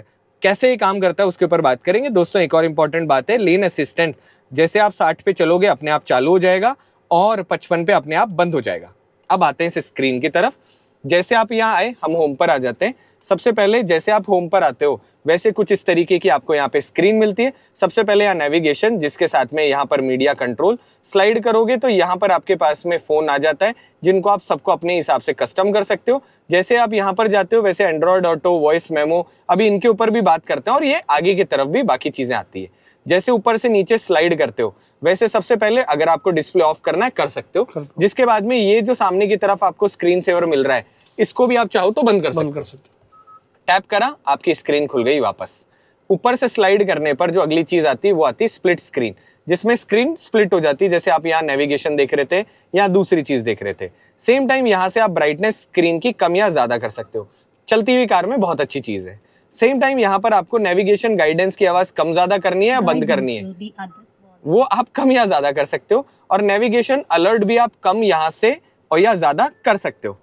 कैसे ये काम करता है उसके ऊपर बात करेंगे। दोस्तों एक और इंपॉर्टेंट बात है, लेन असिस्टेंट, जैसे आप 60 पे चलोगे अपने आप चालू हो जाएगा और 55 पे अपने आप बंद हो जाएगा। अब आते हैं इस स्क्रीन की तरफ। जैसे आप यहाँ आए, हम होम पर आ जाते हैं। सबसे पहले जैसे आप होम पर आते हो वैसे कुछ इस तरीके की आपको यहाँ पे स्क्रीन मिलती है। सबसे पहले यहाँ नेविगेशन, जिसके साथ में यहाँ पर मीडिया कंट्रोल, स्लाइड करोगे तो यहाँ पर आपके पास में फोन आ जाता है, जिनको आप सबको अपने हिसाब से कस्टम कर सकते हो। जैसे आप यहाँ पर जाते हो वैसे एंड्रॉयड ऑटो, वॉइस मेमो, अभी इनके ऊपर भी बात करते हैं और ये आगे की तरफ भी बाकी चीजें आती है। जैसे ऊपर से नीचे स्लाइड करते हो वैसे सबसे पहले अगर आपको डिस्प्ले ऑफ करना है कर सकते हो, जिसके बाद में ये जो सामने की तरफ आपको स्क्रीन सेवर मिल रहा है इसको भी आप चाहो तो बंद कर सकते हो। टैप करा, आपकी स्क्रीन खुल गई वापस। ऊपर से स्लाइड करने पर जो अगली चीज आती है वो आती है स्प्लिट स्क्रीन, जिसमें स्क्रीन स्प्लिट हो जाती है। जैसे आप यहाँ नेविगेशन देख रहे थे या दूसरी चीज देख रहे थे, सेम टाइम यहाँ से आप ब्राइटनेस स्क्रीन की कम या ज्यादा कर सकते हो। चलती हुई कार में बहुत अच्छी चीज है। सेम टाइम यहाँ पर आपको नेविगेशन गाइडेंस की आवाज कम ज्यादा करनी है या बंद करनी है, वो आप कम या ज्यादा कर सकते हो। और नेविगेशन अलर्ट भी आप कम यहाँ से और या ज्यादा कर सकते हो।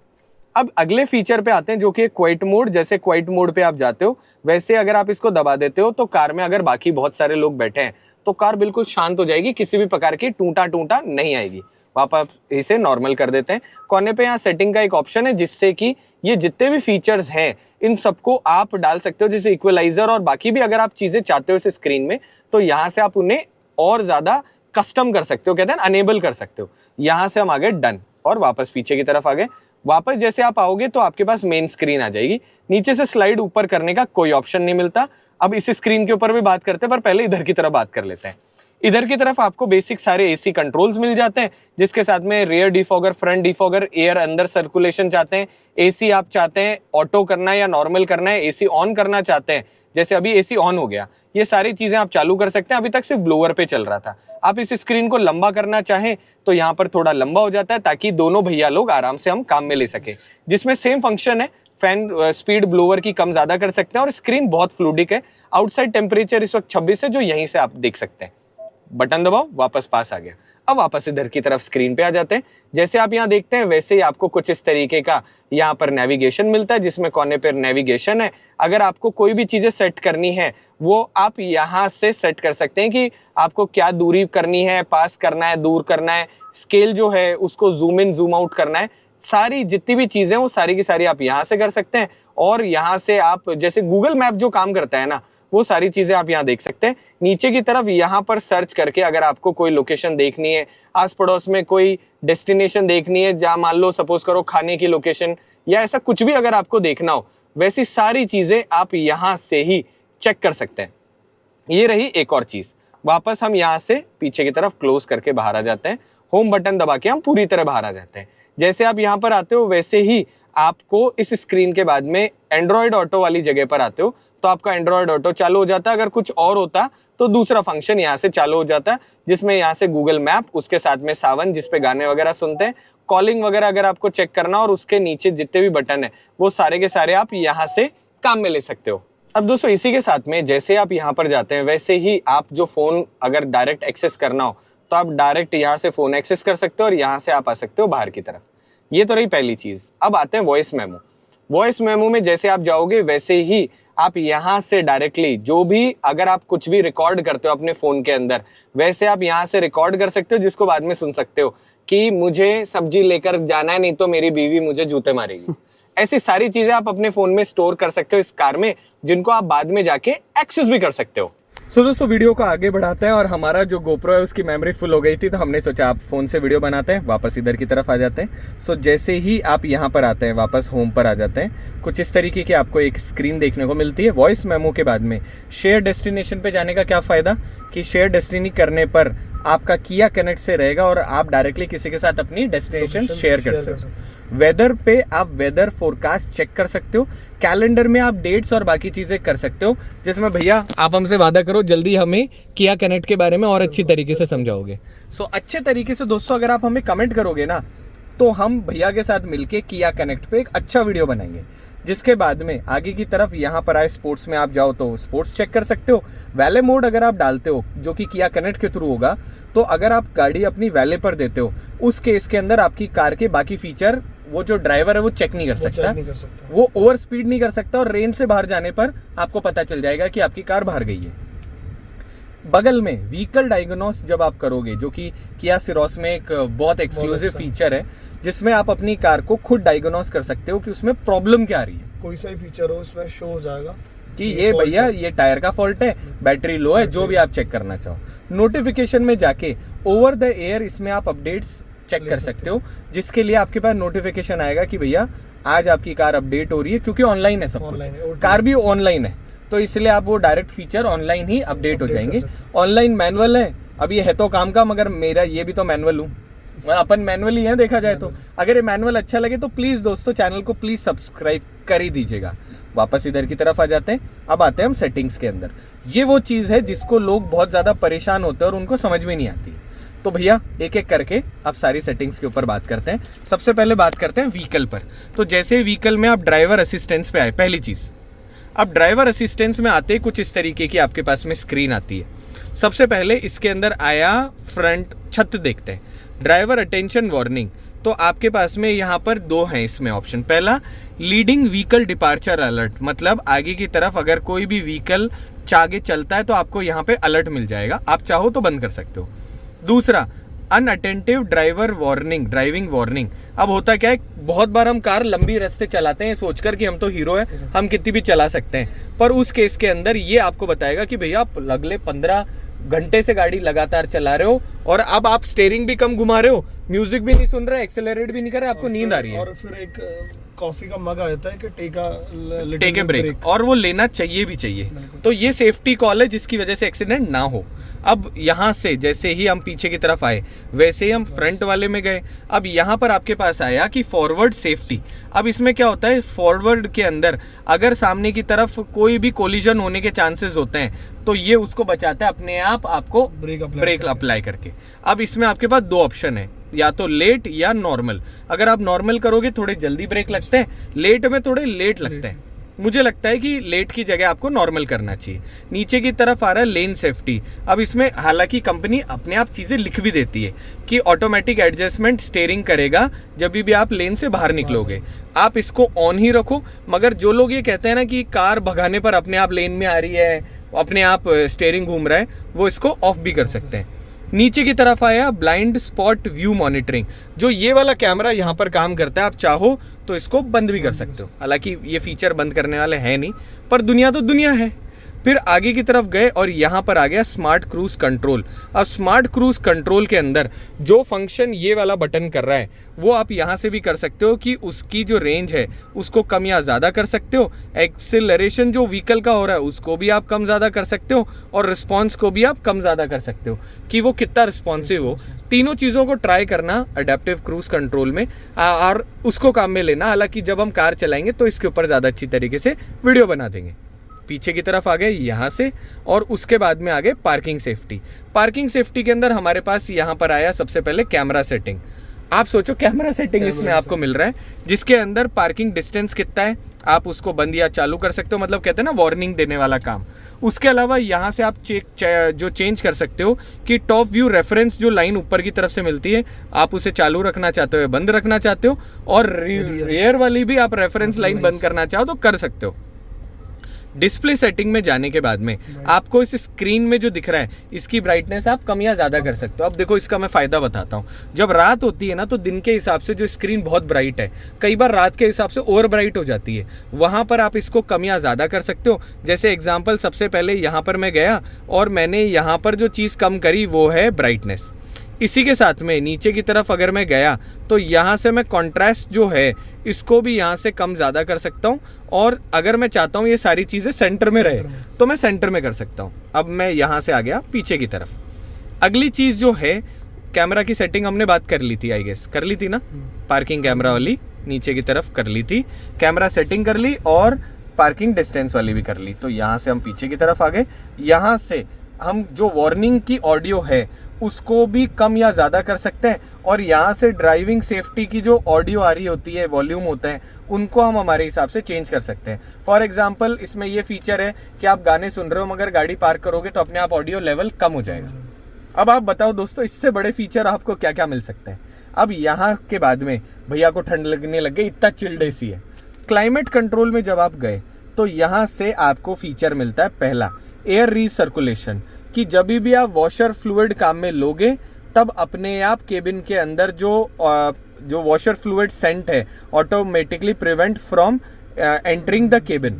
अब अगले फीचर पे आते हैं जो कि क्वाइट मोड। जैसे क्वाइट मोड पे आप जाते हो वैसे अगर आप इसको दबा देते हो तो कार में अगर बाकी बहुत सारे लोग बैठे हैं तो कार बिल्कुल शांत हो जाएगी, किसी भी प्रकार की टूटा टूटा नहीं आएगी। वापस इसे नॉर्मल कर देते हैं। कोने पे यहाँ सेटिंग का एक ऑप्शन है, जिससे कि ये जितने भी फीचर्स हैं इन सबको आप डाल सकते हो, जैसे इक्वलाइजर और बाकी भी अगर आप चीजें चाहते हो इस स्क्रीन में तो यहाँ से आप उन्हें और ज्यादा कस्टम कर सकते हो, कहते हैं अनेबल कर सकते हो। यहाँ से हम आ गए डन और वापस पीछे की तरफ आ गए। वापस जैसे आप आओगे तो आपके पास मेन स्क्रीन आ जाएगी। नीचे से स्लाइड ऊपर करने का कोई ऑप्शन नहीं मिलता। अब इस स्क्रीन के ऊपर भी बात करते हैं, पर पहले इधर की तरफ बात कर लेते हैं। इधर की तरफ आपको बेसिक सारे एसी कंट्रोल्स मिल जाते हैं, जिसके साथ में rear defogger, front defogger, air अंदर सर्कुलेशन चाहते हैं, एसी आप चाहते हैं ऑटो करना है या नॉर्मल करना है, एसी ऑन करना चाहते हैं, जैसे अभी एसी ऑन हो गया, ये सारी चीजें आप चालू कर सकते हैं। अभी तक सिर्फ ब्लोअर पे चल रहा था। आप इस स्क्रीन को लंबा करना चाहें तो यहाँ पर थोड़ा लंबा हो जाता है, ताकि दोनों भैया लोग आराम से हम काम में ले सके। जिसमें सेम फंक्शन है, फैन स्पीड ब्लोअर की कम ज्यादा कर सकते हैं और स्क्रीन बहुत फ्लूडिक है। आउटसाइड टेम्परेचर इस वक्त 26 है, जो यहीं से आप देख सकते हैं। बटन दबाओ, वापस पास आ गया। अब वापस इधर की तरफ स्क्रीन पे आ जाते हैं। जैसे आप यहाँ देखते हैं वैसे ही आपको कुछ इस तरीके का यहाँ पर नेविगेशन मिलता है, जिसमें कोने पर नेविगेशन है। अगर आपको कोई भी चीजें सेट करनी है वो आप यहाँ से सेट कर सकते हैं कि आपको क्या दूरी करनी है, पास करना है, दूर करना है, स्केल जो है उसको जूम इन जूम आउट करना है। सारी जितनी भी चीजें वो सारी की सारी आप यहाँ से कर सकते हैं। और यहाँ से आप जैसे गूगल मैप जो काम करता है ना, वो सारी चीजें आप यहाँ देख सकते हैं। नीचे की तरफ यहाँ पर सर्च करके अगर आपको कोई लोकेशन देखनी है, आस पड़ोस में कोई डेस्टिनेशन देखनी है, जहाँ मान लो सपोज करो खाने की लोकेशन या ऐसा कुछ भी अगर आपको देखना हो, वैसी सारी चीजें आप यहाँ से ही चेक कर सकते हैं। ये रही एक और चीज। वापस हम यहाँ से पीछे की तरफ क्लोज करके बाहर आ जाते हैं। होम बटन दबा के हम पूरी तरह बाहर आ जाते हैं। जैसे आप यहाँ पर आते हो वैसे ही आपको इस स्क्रीन के बाद में एंड्रॉयड ऑटो वाली जगह पर आते हो तो आपका एंड्रॉयड ऑटो चालू हो जाता है। अगर कुछ और होता तो दूसरा फंक्शन यहाँ से चालू हो जाता है, जिसमें यहाँ से गूगल मैप, उसके साथ में सावन जिसपे गाने वगैरह सुनते हैं, कॉलिंग वगैरह अगर आपको चेक करना और उसके नीचे जितने भी बटन है वो सारे के सारे आप यहाँ से काम में ले सकते हो। अब दोस्तों इसी के साथ में जैसे आप यहाँ पर जाते हैं वैसे ही आप जो फोन अगर डायरेक्ट एक्सेस करना हो तो आप डायरेक्ट यहाँ से फोन एक्सेस कर सकते हो और यहाँ से आप आ सकते हो बाहर की तरफ। ये तो रही पहली चीज। अब आते हैं वॉइस मेमो। वॉइस मेमो में जैसे आप जाओगे वैसे ही आप यहाँ से डायरेक्टली जो भी अगर आप कुछ भी रिकॉर्ड करते हो अपने फोन के अंदर, वैसे आप यहाँ से रिकॉर्ड कर सकते हो, जिसको बाद में सुन सकते हो कि मुझे सब्जी लेकर जाना है नहीं तो मेरी बीवी मुझे जूते मारेगी। ऐसी सारी चीजें आप अपने फोन में स्टोर कर सकते हो इस कार में, जिनको आप बाद में जाके एक्सेस भी कर सकते हो। सो दोस्तों वीडियो को आगे बढ़ाते हैं और हमारा जो गोप्रो है उसकी मेमोरी फुल हो गई थी तो हमने सोचा आप फोन से वीडियो बनाते हैं। वापस इधर की तरफ आ जाते हैं। सो जैसे ही आप यहाँ पर आते हैं वापस होम पर आ जाते हैं, कुछ इस तरीके की आपको एक स्क्रीन देखने को मिलती है। वॉइस मेमो के बाद में शेयर डेस्टिनेशन पे जाने का क्या फायदा कि शेयर डेस्टिनी करने पर आपका किया कनेक्ट से रहेगा और आप डायरेक्टली किसी के साथ अपनी डेस्टिनेशन शेयर कर सकते हो। वेदर पे आप वेदर फोरकास्ट चेक कर सकते हो। कैलेंडर में आप डेट्स और बाकी चीजें कर सकते हो, जिसमें भैया आप हमसे वादा करो जल्दी हमें किया कनेक्ट के बारे में और अच्छी तरीके से समझाओगे। सो अच्छे तरीके से दोस्तों अगर आप हमें कमेंट करोगे ना तो हम भैया के साथ मिलके किया कनेक्ट पे एक अच्छा वीडियो बनाएंगे, जिसके बाद में आगे की तरफ यहाँ पर आए स्पोर्ट्स में आप जाओ तो स्पोर्ट्स चेक कर सकते हो। वैले मोड अगर आप डालते हो जो कि किया कनेक्ट के थ्रू होगा, तो अगर आप गाड़ी अपनी वैले पर देते हो उस केस के अंदर आपकी कार के बाकी फीचर वो जो ड्राइवर है वो चेक नहीं कर सकता, वो ओवर स्पीड नहीं कर सकता और रेंज से बाहर जाने पर आपको पता चल जाएगा कि आपकी कार बाहर गई है। बगल में व्हीकल डायग्नोस जब आप करोगे, जो कि किया सिरोस में एक बहुत एक्सक्लूसिव फीचर है, जिसमें आप अपनी कार को खुद डायग्नोस कर सकते हो कि उसमें प्रॉब्लम क्या आ रही है। कोई सा ही फीचर हो उसमें शो हो जाएगा कि ये भैया ये टायर का फॉल्ट है, बैटरी लो है, जो भी आप चेक करना चाहो। नोटिफिकेशन में जाके ओवर द एयर इसमें आप अपडेट्स चेक कर सकते हो, जिसके लिए आपके पास नोटिफिकेशन आएगा कि भैया आज आपकी कार अपडेट हो रही है, क्योंकि ऑनलाइन है सब कुछ, कार भी ऑनलाइन है तो इसलिए आप वो डायरेक्ट फीचर ऑनलाइन ही अपडेट हो जाएंगे। ऑनलाइन मैनुअल है, अब ये है तो काम का, मगर मेरा ये भी तो मैनुअल हूँ, अपन मैनुअल ही है देखा जाए तो। अगर ये मैनुअल अच्छा लगे तो प्लीज दोस्तों चैनल को प्लीज सब्सक्राइब कर ही दीजिएगा। वापस इधर की तरफ आ जाते हैं। अब आते हैं हम सेटिंग्स के अंदर। ये वो चीज है जिसको लोग बहुत ज्यादा परेशान होते हैं और उनको समझ में नहीं आती। तो भैया एक एक करके आप सारी सेटिंग्स के ऊपर बात करते हैं। सबसे पहले बात करते हैं व्हीकल पर। तो जैसे व्हीकल में आप ड्राइवर असिस्टेंस पे आए, पहली चीज अब ड्राइवर असिस्टेंस में आते कुछ इस तरीके की आपके पास में स्क्रीन आती है। सबसे पहले इसके अंदर आया फ्रंट छत देखते हैं, ड्राइवर अटेंशन वार्निंग। तो आपके पास में यहाँ पर दो हैं इसमें ऑप्शन। पहला लीडिंग व्हीकल डिपार्चर अलर्ट, मतलब आगे की तरफ अगर कोई भी व्हीकल आगे चलता है तो आपको यहाँ पे अलर्ट मिल जाएगा, आप चाहो तो बंद कर सकते हो। दूसरा अनअटेंटिव ड्राइवर वार्निंग, ड्राइविंग वार्निंग। अब होता क्या है, बहुत बार हम कार लंबी रास्ते चलाते हैं सोचकर कि हम तो हीरो है, हम कितनी भी चला सकते हैं, पर उस केस के अंदर ये आपको बताएगा कि भैया आप अगले 15 घंटे से गाड़ी लगातार चला रहे हो और अब आप स्टीयरिंग भी कम घुमा रहे हो, म्यूजिक भी नहीं सुन रहे, एक्सेलरेट भी नहीं कर रहे, आपको नींद आ रही है। और फिर एक कॉफी का मग आता है कि टेक ए ब्रेक, और वो लेना चाहिए भी चाहिए। तो ये सेफ्टी कॉल है जिसकी वजह से एक्सीडेंट ना हो। अब यहाँ से जैसे ही हम पीछे की तरफ आए वैसे ही हम फ्रंट वाले में गए। अब यहाँ पर आपके पास आया कि फॉरवर्ड सेफ्टी। अब इसमें क्या होता है, फॉरवर्ड के अंदर अगर सामने की तरफ कोई भी कोलिजन होने के चांसेस होते हैं तो ये उसको बचाता है अपने आप आपको ब्रेक अप्लाई करके। अब इसमें आपके पास दो ऑप्शन है, या तो लेट या नॉर्मल। अगर आप नॉर्मल करोगे थोड़े जल्दी ब्रेक लगते हैं, लेट में थोड़े लेट लगते हैं। मुझे लगता है कि लेट की जगह आपको नॉर्मल करना चाहिए। नीचे की तरफ आ रहा है लेन सेफ्टी। अब इसमें हालांकि कंपनी अपने आप चीज़ें लिख भी देती है कि ऑटोमेटिक एडजस्टमेंट स्टीयरिंग करेगा जब भी आप लेन से बाहर निकलोगे। आप इसको ऑन ही रखो, मगर जो लोग ये कहते हैं ना कि कार भगाने पर अपने आप लेन में आ रही है, अपने आप स्टीयरिंग घूम रहा है, वो इसको ऑफ भी कर सकते हैं। नीचे की तरफ आया ब्लाइंड स्पॉट व्यू मॉनिटरिंग, जो ये वाला कैमरा यहाँ पर काम करता है। आप चाहो तो इसको बंद भी कर सकते हो, हालांकि ये फीचर बंद करने वाले हैं नहीं, पर दुनिया तो दुनिया है। फिर आगे की तरफ गए और यहाँ पर आ गया स्मार्ट क्रूज कंट्रोल। अब स्मार्ट क्रूज कंट्रोल के अंदर जो फंक्शन ये वाला बटन कर रहा है वो आप यहाँ से भी कर सकते हो कि उसकी जो रेंज है उसको कम या ज़्यादा कर सकते हो। एक्सेलरेशन जो व्हीकल का हो रहा है उसको भी आप कम ज़्यादा कर सकते हो, और रिस्पॉन्स को भी आप कम ज़्यादा कर सकते हो कि वो कितना रिस्पॉन्सिव हो। तीनों चीज़ों को ट्राई करना अडेप्टिव क्रूज कंट्रोल में और उसको काम में लेना। हालांकि जब हम कार चलाएंगे तो इसके ऊपर ज़्यादा अच्छी तरीके से वीडियो बना देंगे। पीछे की तरफ आ गए यहाँ से, और उसके बाद में आ गए पार्किंग सेफ्टी। पार्किंग सेफ्टी के अंदर हमारे पास यहाँ पर आया सबसे पहले कैमरा सेटिंग। आप सोचो कैमरा सेटिंग इसमें आपको मिल रहा है, जिसके अंदर पार्किंग डिस्टेंस कितना है आप उसको बंद या चालू कर सकते हो, मतलब कहते हैं ना वार्निंग देने वाला काम। उसके अलावा यहाँ से आप जो चेंज कर सकते हो कि टॉप व्यू रेफरेंस जो लाइन ऊपर की तरफ से मिलती है आप उसे चालू रखना चाहते हो या बंद रखना चाहते हो, और रियर वाली भी आप रेफरेंस लाइन बंद करना चाहो तो कर सकते हो। डिस्प्ले सेटिंग में जाने के बाद में आपको इस स्क्रीन में जो दिख रहा है इसकी ब्राइटनेस आप कम या ज़्यादा कर सकते हो। अब देखो इसका मैं फ़ायदा बताता हूँ। जब रात होती है ना तो दिन के हिसाब से जो स्क्रीन बहुत ब्राइट है, कई बार रात के हिसाब से ओवर ब्राइट हो जाती है, वहाँ पर आप इसको कम या ज़्यादा कर सकते हो। जैसे एग्जाम्पल सबसे पहले यहाँ पर मैं गया और मैंने यहाँ पर जो चीज़ कम करी वो है ब्राइटनेस। इसी के साथ में नीचे की तरफ अगर मैं गया तो यहाँ से मैं कॉन्ट्रास्ट जो है इसको भी यहाँ से कम ज़्यादा कर सकता हूँ, और अगर मैं चाहता हूँ ये सारी चीज़ें सेंटर में रहे तो मैं सेंटर में कर सकता हूँ। अब मैं यहाँ से आ गया पीछे की तरफ। अगली चीज़ जो है कैमरा की सेटिंग हमने बात कर ली थी, आई गेस कर ली थी ना, पार्किंग कैमरा वाली नीचे की तरफ कर ली थी, कैमरा सेटिंग कर ली और पार्किंग डिस्टेंस वाली भी कर ली। तो यहाँ से हम पीछे की तरफ आ गए। यहाँ से हम जो वार्निंग की ऑडियो है उसको भी कम या ज़्यादा कर सकते हैं, और यहाँ से ड्राइविंग सेफ्टी की जो ऑडियो आ रही होती है, वॉल्यूम होता है, उनको हम हमारे हिसाब से चेंज कर सकते हैं। फॉर एग्जांपल इसमें ये फीचर है कि आप गाने सुन रहे हो मगर गाड़ी पार्क करोगे तो अपने आप ऑडियो लेवल कम हो जाएगा। अब आप बताओ दोस्तों इससे बड़े फीचर आपको क्या क्या मिल सकते हैं। अब यहाँ के बाद में भैया को ठंड लगने लग गई, इतना चिल्ड एसी है। क्लाइमेट कंट्रोल में जब आप गए तो यहाँ से आपको फीचर मिलता है पहला, एयर रीसर्कुलेशन, कि जब भी आप वॉशर फ्लूइड काम में लोगे तब अपने आप केबिन के अंदर जो वॉशर फ्लूइड सेंट है automatically prevent from entering the cabin.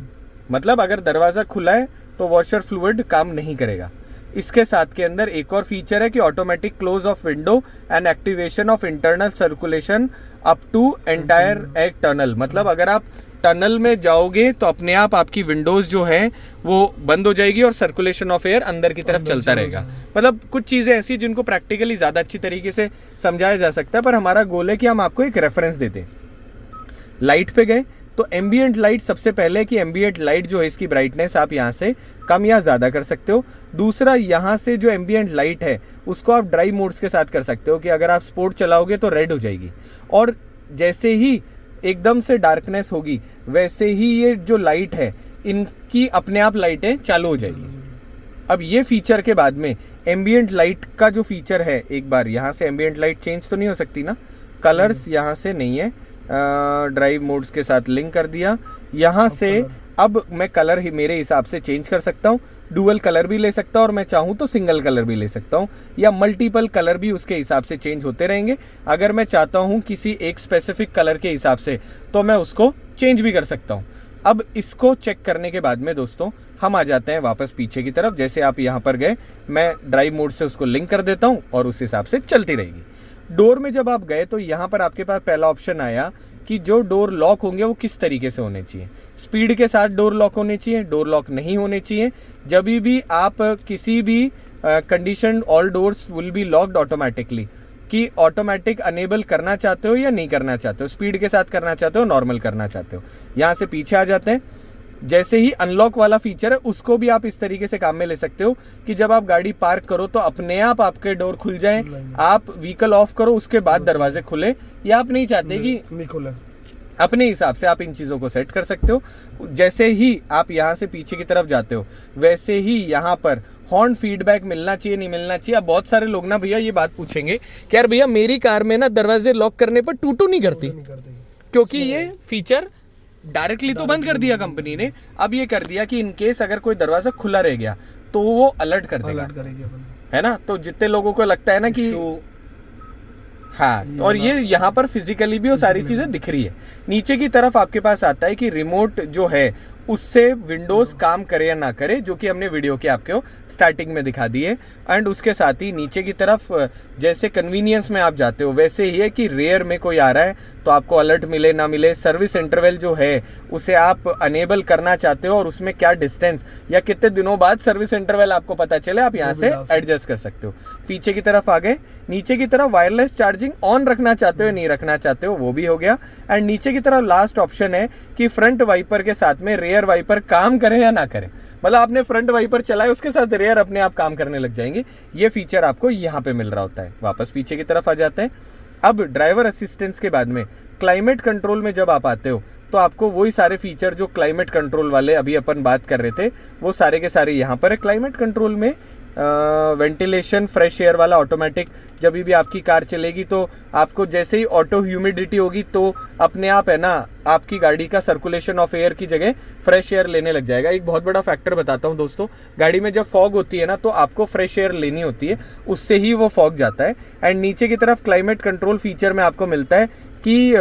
मतलब अगर दरवाज़ा खुला है तो वॉशर फ्लूइड काम नहीं करेगा। इसके साथ के अंदर एक और फीचर है कि automatic close of window and activation of internal circulation up to entire एक टनल। मतलब अगर आप टनल में जाओगे तो अपने आप आपकी विंडोज जो है वो बंद हो जाएगी और सर्कुलेशन ऑफ एयर अंदर की तरफ चलता रहेगा। मतलब कुछ चीज़ें ऐसी जिनको प्रैक्टिकली ज़्यादा अच्छी तरीके से समझाया जा सकता है, पर हमारा गोल है कि हम आपको एक रेफरेंस दे दें। लाइट पे गए तो एम्बिएंट लाइट सबसे पहले कि एम्बिएंट लाइट जो है इसकी ब्राइटनेस आप यहाँ से कम या ज़्यादा कर सकते हो। दूसरा, यहाँ से जो एम्बिएंट लाइट है उसको आप ड्राइव मोड्स के साथ कर सकते हो कि अगर आप स्पोर्ट चलाओगे तो रेड हो जाएगी, और जैसे ही एकदम से डार्कनेस होगी वैसे ही ये जो लाइट है इनकी अपने आप लाइटें चालू हो जाएगी। अब ये फीचर के बाद में एम्बिएंट लाइट का जो फीचर है, एक बार यहाँ से एम्बिएंट लाइट चेंज तो नहीं हो सकती ना, कलर्स यहाँ से नहीं है, ड्राइव मोड्स के साथ लिंक कर दिया। यहाँ से अब मैं कलर ही मेरे हिसाब से चेंज कर सकता हूँ, डुअल कलर भी ले सकता हूँ और मैं चाहूँ तो सिंगल कलर भी ले सकता हूँ, या मल्टीपल कलर भी उसके हिसाब से चेंज होते रहेंगे। अगर मैं चाहता हूँ किसी एक स्पेसिफिक कलर के हिसाब से तो मैं उसको चेंज भी कर सकता हूँ। अब इसको चेक करने के बाद में दोस्तों हम आ जाते हैं वापस पीछे की तरफ। जैसे आप यहाँ पर गए मैं ड्राइव मोड से उसको लिंक कर देता हूँ और उस हिसाब से चलती रहेगी। डोर में जब आप गए तो यहाँ पर आपके पास पहला ऑप्शन आया कि जो डोर लॉक होंगे वो किस तरीके से होने चाहिए। स्पीड के साथ डोर लॉक होने चाहिए, डोर लॉक नहीं होने चाहिए। जब भी आप किसी भी condition all doors will be locked automatically, कि ऑटोमेटिक अनेबल करना चाहते हो या नहीं करना चाहते हो, स्पीड के साथ करना चाहते हो, नॉर्मल करना चाहते हो। यहाँ से पीछे आ जाते हैं। जैसे ही अनलॉक वाला फीचर है उसको भी आप इस तरीके से काम में ले सकते हो कि जब आप गाड़ी पार्क करो तो अपने आप आपके डोर खुल जाए, आप व्हीकल ऑफ करो उसके बाद दरवाजे खुले, या आप नहीं चाहते कि नहीं खुला अपने हिसाब से आप इन चीज़ों को सेट कर सकते हो। जैसे ही आप यहाँ से पीछे की तरफ जाते हो वैसे ही यहाँ पर हॉर्न फीडबैक मिलना चाहिए नहीं मिलना चाहिए। अब बहुत सारे लोग ना भैया ये बात पूछेंगे कि यार भैया मेरी कार में ना दरवाजे लॉक करने पर टूटू नहीं करती, क्योंकि ये फीचर डायरेक्टली तो बंद कर दिया कंपनी ने, अब ये कर दिया कि इनकेस अगर कोई दरवाजा खुला रह गया तो वो अलर्ट कर देगा, है ना। तो जितने लोगों को लगता है ना कि हाँ, तो और ये यहाँ पर फिजिकली भी वो सारी चीजें दिख रही है। नीचे की तरफ आपके पास आता है कि रिमोट जो है उससे विंडोज काम करे या ना करे, जो कि हमने वीडियो के आपको स्टार्टिंग में दिखा दी है। एंड उसके साथ ही नीचे की तरफ जैसे कन्वीनियंस में आप जाते हो वैसे ही है कि रेयर में कोई आ रहा है तो आपको अलर्ट मिले ना मिले। सर्विस इंटरवल जो है उसे आप अनेबल करना चाहते हो और उसमें क्या डिस्टेंस या कितने दिनों बाद सर्विस इंटरवल आपको पता चले, आप यहाँ से एडजस्ट कर सकते हो। पीछे की तरफ आ गए, नीचे की तरफ वायरलेस चार्जिंग ऑन रखना चाहते हो नहीं रखना चाहते हो वो भी हो गया। एंड नीचे की तरफ लास्ट ऑप्शन है कि फ्रंट वाइपर के साथ में रेयर वाइपर काम करे या ना करे, मतलब आपने फ्रंट वाइपर चलाए उसके साथ रेयर अपने आप काम करने लग जाएंगे। ये फीचर आपको यहाँ पे मिल रहा होता है। वापस पीछे की तरफ आ जाते हैं। अब ड्राइवर असिस्टेंस के बाद में क्लाइमेट कंट्रोल में जब आप आते हो तो आपको वही सारे फीचर जो क्लाइमेट कंट्रोल वाले अभी अपन बात कर रहे थे वो सारे के सारे यहाँ पर है। क्लाइमेट कंट्रोल में वेंटिलेशन फ्रेश एयर वाला ऑटोमेटिक, जब भी आपकी कार चलेगी तो आपको जैसे ही ऑटो ह्यूमिडिटी होगी तो अपने आप है ना आपकी गाड़ी का सर्कुलेशन ऑफ एयर की जगह फ्रेश एयर लेने लग जाएगा। एक बहुत बड़ा फैक्टर बताता हूँ दोस्तों, गाड़ी में जब फॉग होती है ना तो आपको फ्रेश एयर लेनी होती है, उससे ही वो फॉग जाता है। एंड नीचे की तरफ क्लाइमेट कंट्रोल फीचर में आपको मिलता है कि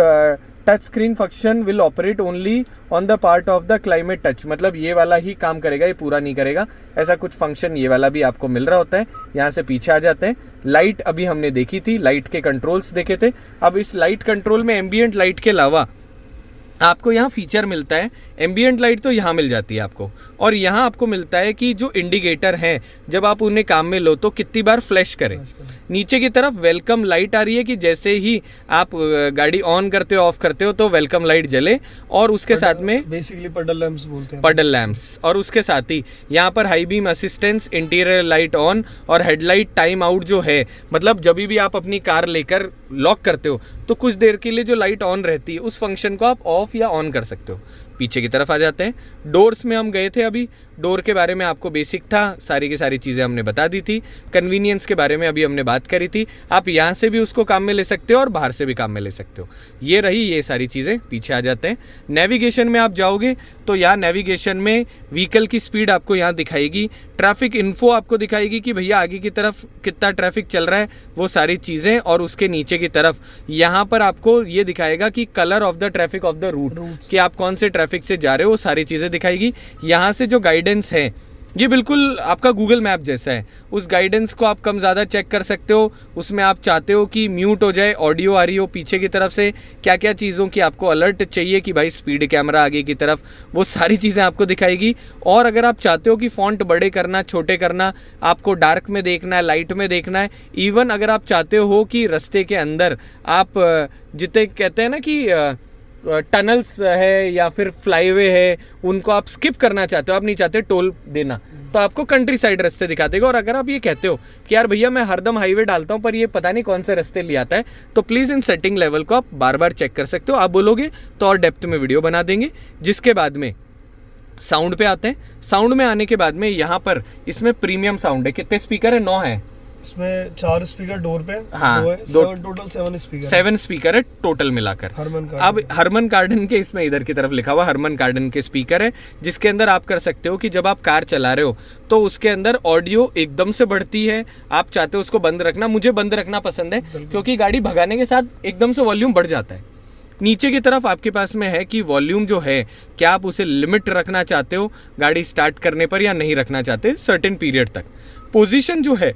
touch screen function will operate only on the part of the climate touch, मतलब ये वाला ही काम करेगा, ये पूरा नहीं करेगा। ऐसा कुछ फंक्शन ये वाला भी आपको मिल रहा होता है। यहाँ से पीछे आ जाते हैं। लाइट अभी हमने देखी थी, लाइट के कंट्रोल्स देखे थे। अब इस लाइट कंट्रोल में एम्बियंट लाइट के अलावा आपको यहाँ फीचर मिलता है, एम्बियंट लाइट तो यहाँ मिल जाती है आपको, और यहाँ आपको मिलता है कि जो इंडिकेटर हैं जब आप उन्हें काम में लो तो कितनी बार फ्लैश करें। नीचे की तरफ वेलकम लाइट आ रही है कि जैसे ही आप गाड़ी ऑन करते हो ऑफ करते हो तो वेलकम लाइट जले, और उसके साथ में बेसिकली पडल लैंप्स बोलते हैं, पडल लैंप्स। और उसके साथ ही यहाँ पर high beam assistance, interior light on और हेडलाइट टाइम आउट जो है, मतलब जब भी आप अपनी कार लेकर लॉक करते हो तो कुछ देर के लिए जो लाइट ऑन रहती है उस फंक्शन को आप ऑफ या ऑन कर सकते हो। पीछे की तरफ आ जाते हैं। डोर्स में हम गए थे, अभी डोर के बारे में आपको बेसिक था, सारी की सारी चीज़ें हमने बता दी थी। कन्वीनियंस के बारे में अभी हमने बात करी थी, आप यहाँ से भी उसको काम में ले सकते हो और बाहर से भी काम में ले सकते हो। ये रही ये सारी चीज़ें। पीछे आ जाते हैं। नेविगेशन में आप जाओगे तो यहाँ नेविगेशन में व्हीकल की स्पीड आपको यहाँ दिखाएगी, ट्रैफिक इन्फो आपको दिखाएगी कि भैया आगे की तरफ कितना ट्रैफिक चल रहा है, वो सारी चीज़ें। और उसके नीचे की तरफ यहाँ पर आपको ये दिखाएगा कि colour of the traffic of the route, कि आप कौन से ट्रैफिक से जा रहे हो, वो सारी चीज़ें दिखाएगी। यहाँ से जो गाइडेंस है ये बिल्कुल आपका गूगल मैप जैसा है, उस गाइडेंस को आप कम ज़्यादा चेक कर सकते हो। उसमें आप चाहते हो कि म्यूट हो जाए, ऑडियो आ रही हो पीछे की तरफ से, क्या क्या चीज़ों की आपको अलर्ट चाहिए कि भाई स्पीड कैमरा आगे की तरफ, वो सारी चीज़ें आपको दिखाएगी। और अगर आप चाहते हो कि फ़ॉन्ट बड़े करना छोटे करना, आपको डार्क में देखना है लाइट में देखना है, इवन अगर आप चाहते हो कि रास्ते के अंदर आप जितने कहते हैं ना कि टनल्स है या फिर फ्लाईवे है उनको आप स्किप करना चाहते हो, आप नहीं चाहते टोल देना, तो आपको कंट्री साइड रास्ते दिखा देगा। और अगर आप ये कहते हो कि यार भैया मैं हरदम हाईवे डालता हूँ पर ये पता नहीं कौन से रास्ते ले आता है, तो प्लीज़ इन सेटिंग लेवल को आप बार बार चेक कर सकते हो। आप बोलोगे तो और डेप्थ में वीडियो बना देंगे। जिसके बाद में साउंड पे आते हैं। साउंड में आने के बाद में यहाँ पर इसमें प्रीमियम साउंड है। कितने स्पीकर है? 9 है इसमें, 4 स्पीकर डोर पे, हाँ, टोटल 7 स्पीकर है टोटल मिलाकर। अब हरमन कार्डन के इसमें इधर की तरफ लिखा हुआ हरमन कार्डन के स्पीकर है, जिसके अंदर आप कर सकते हो कि जब आप कार चला रहे हो तो उसके अंदर ऑडियो एकदम से बढ़ती है, आप चाहते हो उसको बंद रखना। मुझे बंद रखना पसंद है क्योंकि गाड़ी भगाने के साथ एकदम से वॉल्यूम बढ़ जाता है। नीचे की तरफ आपके पास में है कि वॉल्यूम जो है क्या आप उसे लिमिट रखना चाहते हो गाड़ी स्टार्ट करने पर या नहीं रखना चाहते सर्टेन पीरियड तक। पोजीशन जो है,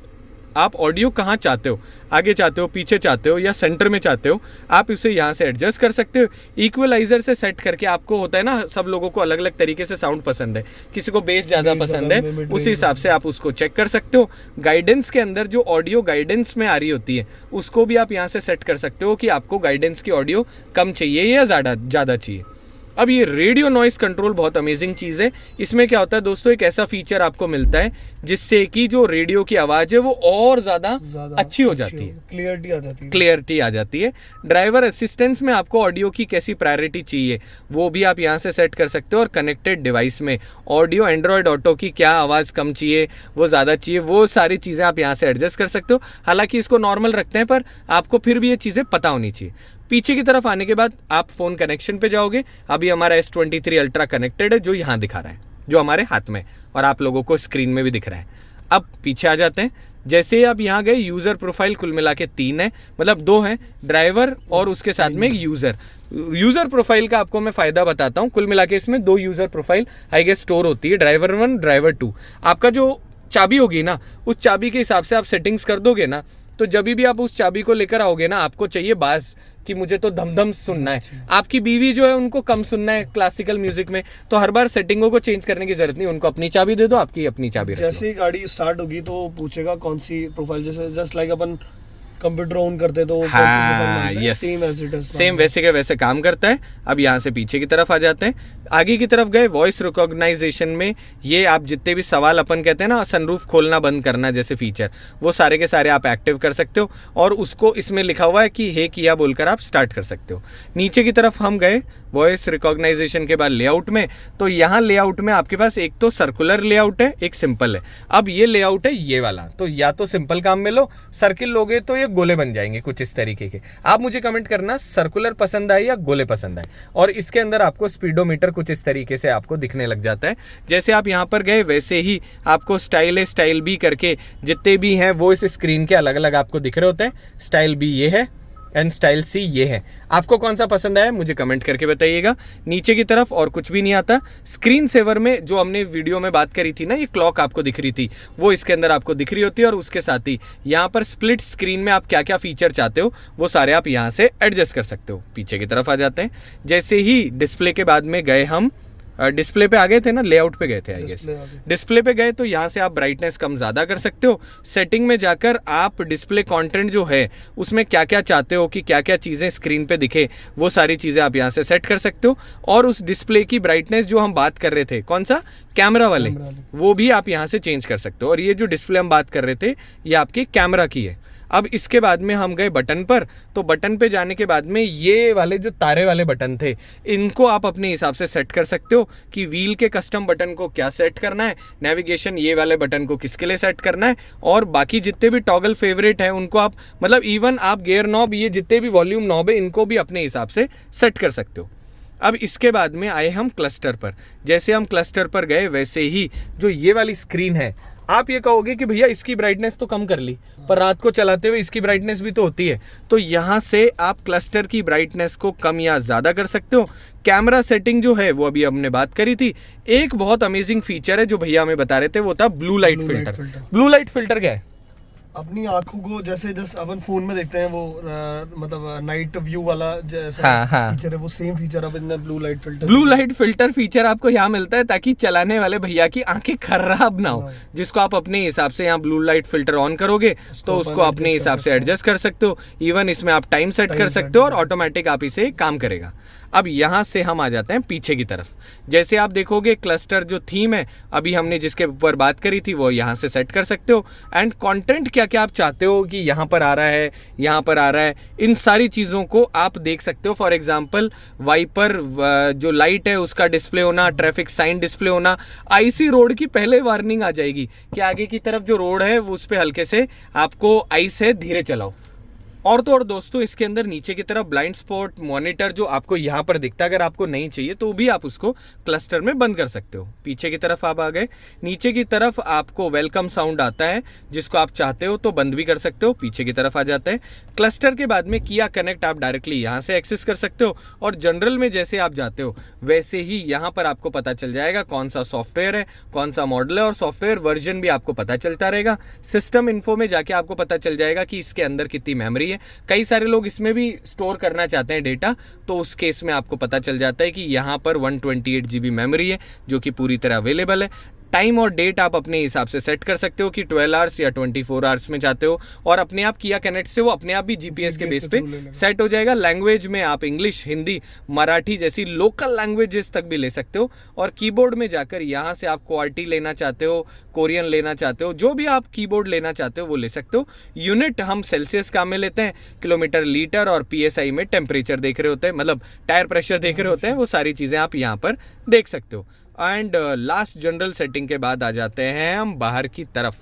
आप ऑडियो कहाँ चाहते हो, आगे चाहते हो, पीछे चाहते हो या सेंटर में चाहते हो, आप इसे यहाँ से एडजस्ट कर सकते हो। इक्वलाइजर से सेट करके, आपको होता है ना सब लोगों को अलग अलग तरीके से साउंड पसंद है, किसी को बेस ज़्यादा पसंद है, उसी हिसाब से आप उसको चेक कर सकते हो। गाइडेंस के अंदर जो ऑडियो गाइडेंस में आ रही होती है उसको भी आप यहाँ से सेट कर सकते हो कि आपको गाइडेंस की ऑडियो कम चाहिए या ज़्यादा चाहिए। अब ये रेडियो नॉइस कंट्रोल बहुत अमेजिंग चीज़ है। इसमें क्या होता है दोस्तों, एक ऐसा फीचर आपको मिलता है जिससे कि जो रेडियो की आवाज़ है वो और ज़्यादा अच्छी हो जाती है, क्लियरिटी आ जाती है। ड्राइवर असिस्टेंस में आपको ऑडियो की कैसी प्रायोरिटी चाहिए वो भी आप यहाँ से सेट कर सकते हो, और कनेक्टेड डिवाइस में ऑडियो एंड्रॉयड ऑटो की क्या आवाज़ कम चाहिए, वो ज़्यादा चाहिए, वो सारी चीज़ें आप यहाँ से एडजस्ट कर सकते हो। हालांकि इसको नॉर्मल रखते हैं, पर आपको फिर भी ये चीज़ें पता होनी चाहिए। पीछे की तरफ आने के बाद आप फ़ोन कनेक्शन पे जाओगे। अभी हमारा S23 अल्ट्रा कनेक्टेड है, जो यहाँ दिखा रहा है, जो हमारे हाथ में और आप लोगों को स्क्रीन में भी दिख रहा है। अब पीछे आ जाते हैं। जैसे आप यहाँ गए, यूज़र प्रोफाइल कुल मिला के 3 है, मतलब 2 हैं, ड्राइवर और उसके साथ में एक यूज़र प्रोफाइल का आपको मैं फ़ायदा बताता हूँ। कुल मिला के इसमें 2 user profile I guess store होती है, ड्राइवर 1, ड्राइवर 2। आपका जो चाबी होगी ना, उस चाबी के हिसाब से आप सेटिंग्स कर दोगे ना, तो जब भी आप उस चाबी को लेकर आओगे ना, आपको चाहिए बास कि मुझे तो धम-धम सुनना है, आपकी बीवी जो है उनको कम सुनना है क्लासिकल म्यूजिक में, तो हर बार सेटिंगों को चेंज करने की जरूरत नहीं, उनको अपनी चाबी दे दो, आपकी अपनी चाबी रख लो। जैसे ही गाड़ी स्टार्ट होगी तो पूछेगा कौन सी प्रोफाइल, जैसे just like upon computer on करते तो हाँ, यस, सेम वैसे के वैसे काम करता है। अब यहाँ से पीछे की तरफ आ जाते हैं। आगे की तरफ गए, वॉइस रिकॉग्नाइजेशन में ये आप जितने भी सवाल अपन कहते हैं ना, सनरूफ खोलना बंद करना जैसे फीचर, वो सारे के सारे आप एक्टिव कर सकते हो, और उसको इसमें लिखा हुआ है कि हे किया बोलकर आप स्टार्ट कर सकते हो। नीचे की तरफ हम गए वॉइस रिकॉग्नाइजेशन के बाद लेआउट में, तो यहाँ लेआउट में आपके पास एक तो सर्कुलर लेआउट है, एक सिंपल है। अब ये लेआउट है ये वाला, तो या तो सिंपल काम में लो, सर्किल लोगे तो ये गोले बन जाएंगे कुछ इस तरीके के। आप मुझे कमेंट करना सर्कुलर पसंद आए या गोले पसंद आए। और इसके अंदर आपको स्पीडोमीटर कुछ इस तरीके से आपको दिखने लग जाता है। जैसे आप यहाँ पर गए वैसे ही आपको स्टाइल ए, स्टाइल बी करके जितने भी हैं वो इस स्क्रीन के अलग अलग आपको दिख रहे होते हैं। स्टाइल बी ये है एंड स्टाइल सी ये है। आपको कौन सा पसंद आया मुझे कमेंट करके बताइएगा। नीचे की तरफ और कुछ भी नहीं आता। स्क्रीन सेवर में जो हमने वीडियो में बात करी थी ना, ये क्लॉक आपको दिख रही थी, वो इसके अंदर आपको दिख रही होती है, और उसके साथ ही यहाँ पर स्प्लिट स्क्रीन में आप क्या क्या फीचर चाहते हो वो सारे आप यहाँ से एडजस्ट कर सकते हो। पीछे की तरफ आ जाते हैं। जैसे ही डिस्प्ले के बाद में गए, हम डिस्प्ले पे आ गए थे ना, लेआउट पे गए थे आई गेस, डिस्प्ले पे गए तो यहाँ से आप ब्राइटनेस कम ज़्यादा कर सकते हो। सेटिंग में जाकर आप डिस्प्ले कंटेंट जो है उसमें क्या क्या चाहते हो कि क्या क्या चीज़ें स्क्रीन पे दिखे, वो सारी चीज़ें आप यहाँ से सेट कर सकते हो। और उस डिस्प्ले की ब्राइटनेस जो हम बात कर रहे थे, कौन सा, कैमरा वाले, वो भी आप यहाँ से चेंज कर सकते हो। और ये जो डिस्प्ले हम बात कर रहे थे ये आपके कैमरा की है। अब इसके बाद में हम गए बटन पर, तो बटन पे जाने के बाद में ये वाले जो तारे वाले बटन थे, इनको आप अपने हिसाब से सेट कर सकते हो कि व्हील के कस्टम बटन को क्या सेट करना है, नेविगेशन ये वाले बटन को किसके लिए सेट करना है, और बाकी जितने भी टॉगल फेवरेट हैं उनको आप, मतलब इवन आप गियर नॉब, ये जितने भी वॉल्यूम नॉब है, इनको भी अपने हिसाब से सेट कर सकते हो। अब इसके बाद में आए हम क्लस्टर पर। जैसे हम क्लस्टर पर गए वैसे ही जो ये वाली स्क्रीन है, आप ये कहोगे कि भैया इसकी ब्राइटनेस तो कम कर ली, पर रात को चलाते हुए इसकी ब्राइटनेस भी तो होती है, तो यहाँ से आप क्लस्टर की ब्राइटनेस को कम या ज़्यादा कर सकते हो। कैमरा सेटिंग जो है वो अभी हमने बात करी थी। एक बहुत अमेजिंग फीचर है जो भैया हमें बता रहे थे, वो था blue light filter. Blue light filter क्या है? अपनी आंखों को जैसे अपन फोन में देखते हैं वो मतलब नाइट व्यू वाला जैसा फीचर है, वो सेम फीचर अब इनने ब्लू लाइट फिल्टर फीचर आपको यहाँ मिलता है ताकि चलाने वाले भैया की आंखें खराब ना हो, जिसको आप अपने हिसाब से यहाँ ब्लू लाइट फिल्टर ऑन करोगे तो उसको अपने हिसाब से एडजस्ट कर सकते हो। इवन इसमें आप टाइम सेट कर सकते हो और ऑटोमेटिक आप इसे काम करेगा। अब यहाँ से हम आ जाते हैं पीछे की तरफ। जैसे आप देखोगे क्लस्टर जो थीम है अभी हमने जिसके ऊपर बात करी थी वो यहाँ से सेट कर सकते हो। एंड कंटेंट क्या क्या आप चाहते हो कि यहाँ पर आ रहा है, यहाँ पर आ रहा है, इन सारी चीज़ों को आप देख सकते हो। फॉर एग्जांपल वाइपर जो लाइट है उसका डिस्प्ले होना, ट्रैफिक साइन डिस्प्ले होना, आईसी रोड की पहले वार्निंग आ जाएगी कि आगे की तरफ जो रोड है वो उस पर हल्के से आपको आइस है, धीरे चलाओ। और तो और दोस्तों इसके अंदर नीचे की तरफ ब्लाइंड स्पॉट मॉनिटर जो आपको यहाँ पर दिखता है, अगर आपको नहीं चाहिए तो भी आप उसको क्लस्टर में बंद कर सकते हो। पीछे की तरफ आप आ गए, नीचे की तरफ आपको वेलकम साउंड आता है जिसको आप चाहते हो तो बंद भी कर सकते हो। पीछे की तरफ आ जाते हैं। क्लस्टर के बाद में किया कनेक्ट आप डायरेक्टली यहाँ से एक्सेस कर सकते हो, और जनरल में जैसे आप जाते हो वैसे ही यहाँ पर आपको पता चल जाएगा कौन सा सॉफ्टवेयर है, कौन सा मॉडल है, और सॉफ्टवेयर वर्जन भी आपको पता चलता रहेगा। सिस्टम इन्फो में जाके आपको पता चल जाएगा कि इसके अंदर कितनी मेमोरी है। कई सारे लोग इसमें भी स्टोर करना चाहते हैं डेटा, तो उस केस में आपको पता चल जाता है कि यहाँ पर 128 GB मेमोरी है जो कि पूरी तरह अवेलेबल है। टाइम और डेट आप अपने हिसाब से सेट कर सकते हो कि 12 आवर्स या 24 आवर्स में चाहते हो, और अपने आप किया कनेक्ट से वो अपने आप भी जीपीएस के बेस पे सेट हो जाएगा। लैंग्वेज में आप इंग्लिश, हिंदी, मराठी जैसी लोकल लैंग्वेजेस तक भी ले सकते हो, और कीबोर्ड में जाकर यहाँ से आप क्वार्टी लेना चाहते हो, कोरियन लेना चाहते हो, जो भी आप कीबोर्ड लेना चाहते हो वो ले सकते हो। यूनिट हम सेल्सियस काम में लेते हैं, किलोमीटर, लीटर और पीएसआई में टेम्परेचर देख रहे होते हैं, मतलब टायर प्रेशर देख रहे होते हैं, वो सारी चीज़ें आप यहाँ पर देख सकते हो। एंड लास्ट जनरल सेटिंग के बाद आ जाते हैं हम बाहर की तरफ।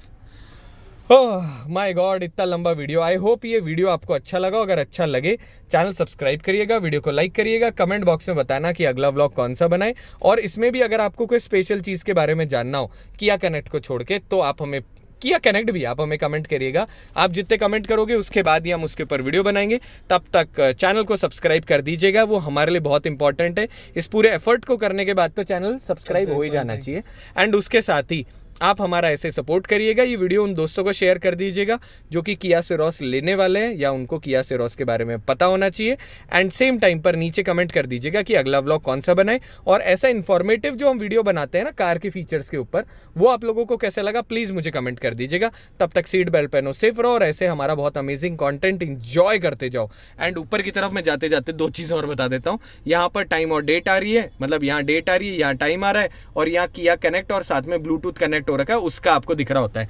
ओह माय गॉड, इतना लंबा वीडियो। आई होप ये वीडियो आपको अच्छा लगा। अगर अच्छा लगे चैनल सब्सक्राइब करिएगा, वीडियो को लाइक करिएगा, कमेंट बॉक्स में बताना कि अगला व्लॉग कौन सा बनाए, और इसमें भी अगर आपको कोई स्पेशल चीज़ के बारे में जानना हो किया कनेक्ट को छोड़ के, तो आप हमें किया कनेक्ट भी आप हमें कमेंट करिएगा। आप जितने कमेंट करोगे उसके बाद ही हम उसके ऊपर वीडियो बनाएंगे। तब तक चैनल को सब्सक्राइब कर दीजिएगा, वो हमारे लिए बहुत इंपॉर्टेंट है। इस पूरे एफर्ट को करने के बाद तो चैनल सब्सक्राइब हो ही जाना चाहिए। एंड उसके साथ ही आप हमारा ऐसे सपोर्ट करिएगा, ये वीडियो उन दोस्तों को शेयर कर दीजिएगा जो कि किया सेरोस लेने वाले हैं या उनको किया सेरोस के बारे में पता होना चाहिए। एंड सेम टाइम पर नीचे कमेंट कर दीजिएगा कि अगला व्लॉग कौन सा बनाए, और ऐसा इन्फॉर्मेटिव जो हम वीडियो बनाते हैं ना कार के फीचर्स के ऊपर, वो आप लोगों को कैसा लगा प्लीज़ मुझे कमेंट कर दीजिएगा। तब तक सीट बेल्ट पहनो, सेफ रहो, और ऐसे हमारा बहुत अमेजिंग कॉन्टेंट इंजॉय करते जाओ। एंड ऊपर की तरफ मैं जाते जाते दो चीज़ और बता देता हूँ। यहाँ पर टाइम और डेट आ रही है, मतलब यहाँ डेट आ रही है, यहाँ टाइम आ रहा है, और यहाँ किया कनेक्ट और साथ में ब्लूटूथ कनेक्ट हो रखा है, उसका आपको दिख रहा होता है।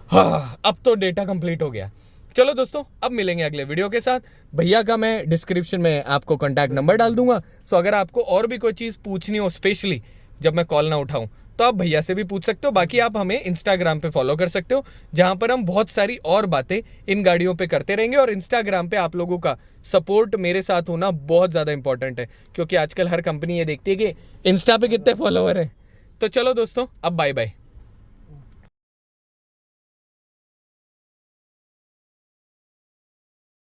हाँ, अब तो डेटा कंप्लीट हो गया। चलो दोस्तों, अब मिलेंगे अगले वीडियो के साथ। भैया का मैं डिस्क्रिप्शन में आपको कॉन्टैक्ट नंबर डाल दूंगा, सो अगर आपको और भी कोई चीज़ पूछनी हो, स्पेशली जब मैं कॉल ना उठाऊं, तो आप भैया से भी पूछ सकते हो। बाकी आप हमें इंस्टाग्राम पे फॉलो कर सकते हो, जहां पर हम बहुत सारी और बातें इन गाड़ियों पे करते रहेंगे। और इंस्टाग्राम पे आप लोगों का सपोर्ट मेरे साथ होना बहुत ज़्यादा इंपॉर्टेंट है, क्योंकि आजकल हर कंपनी ये देखती है कि इंस्टा पे कितने फॉलोवर हैं। तो चलो दोस्तों, अब बाय बाय।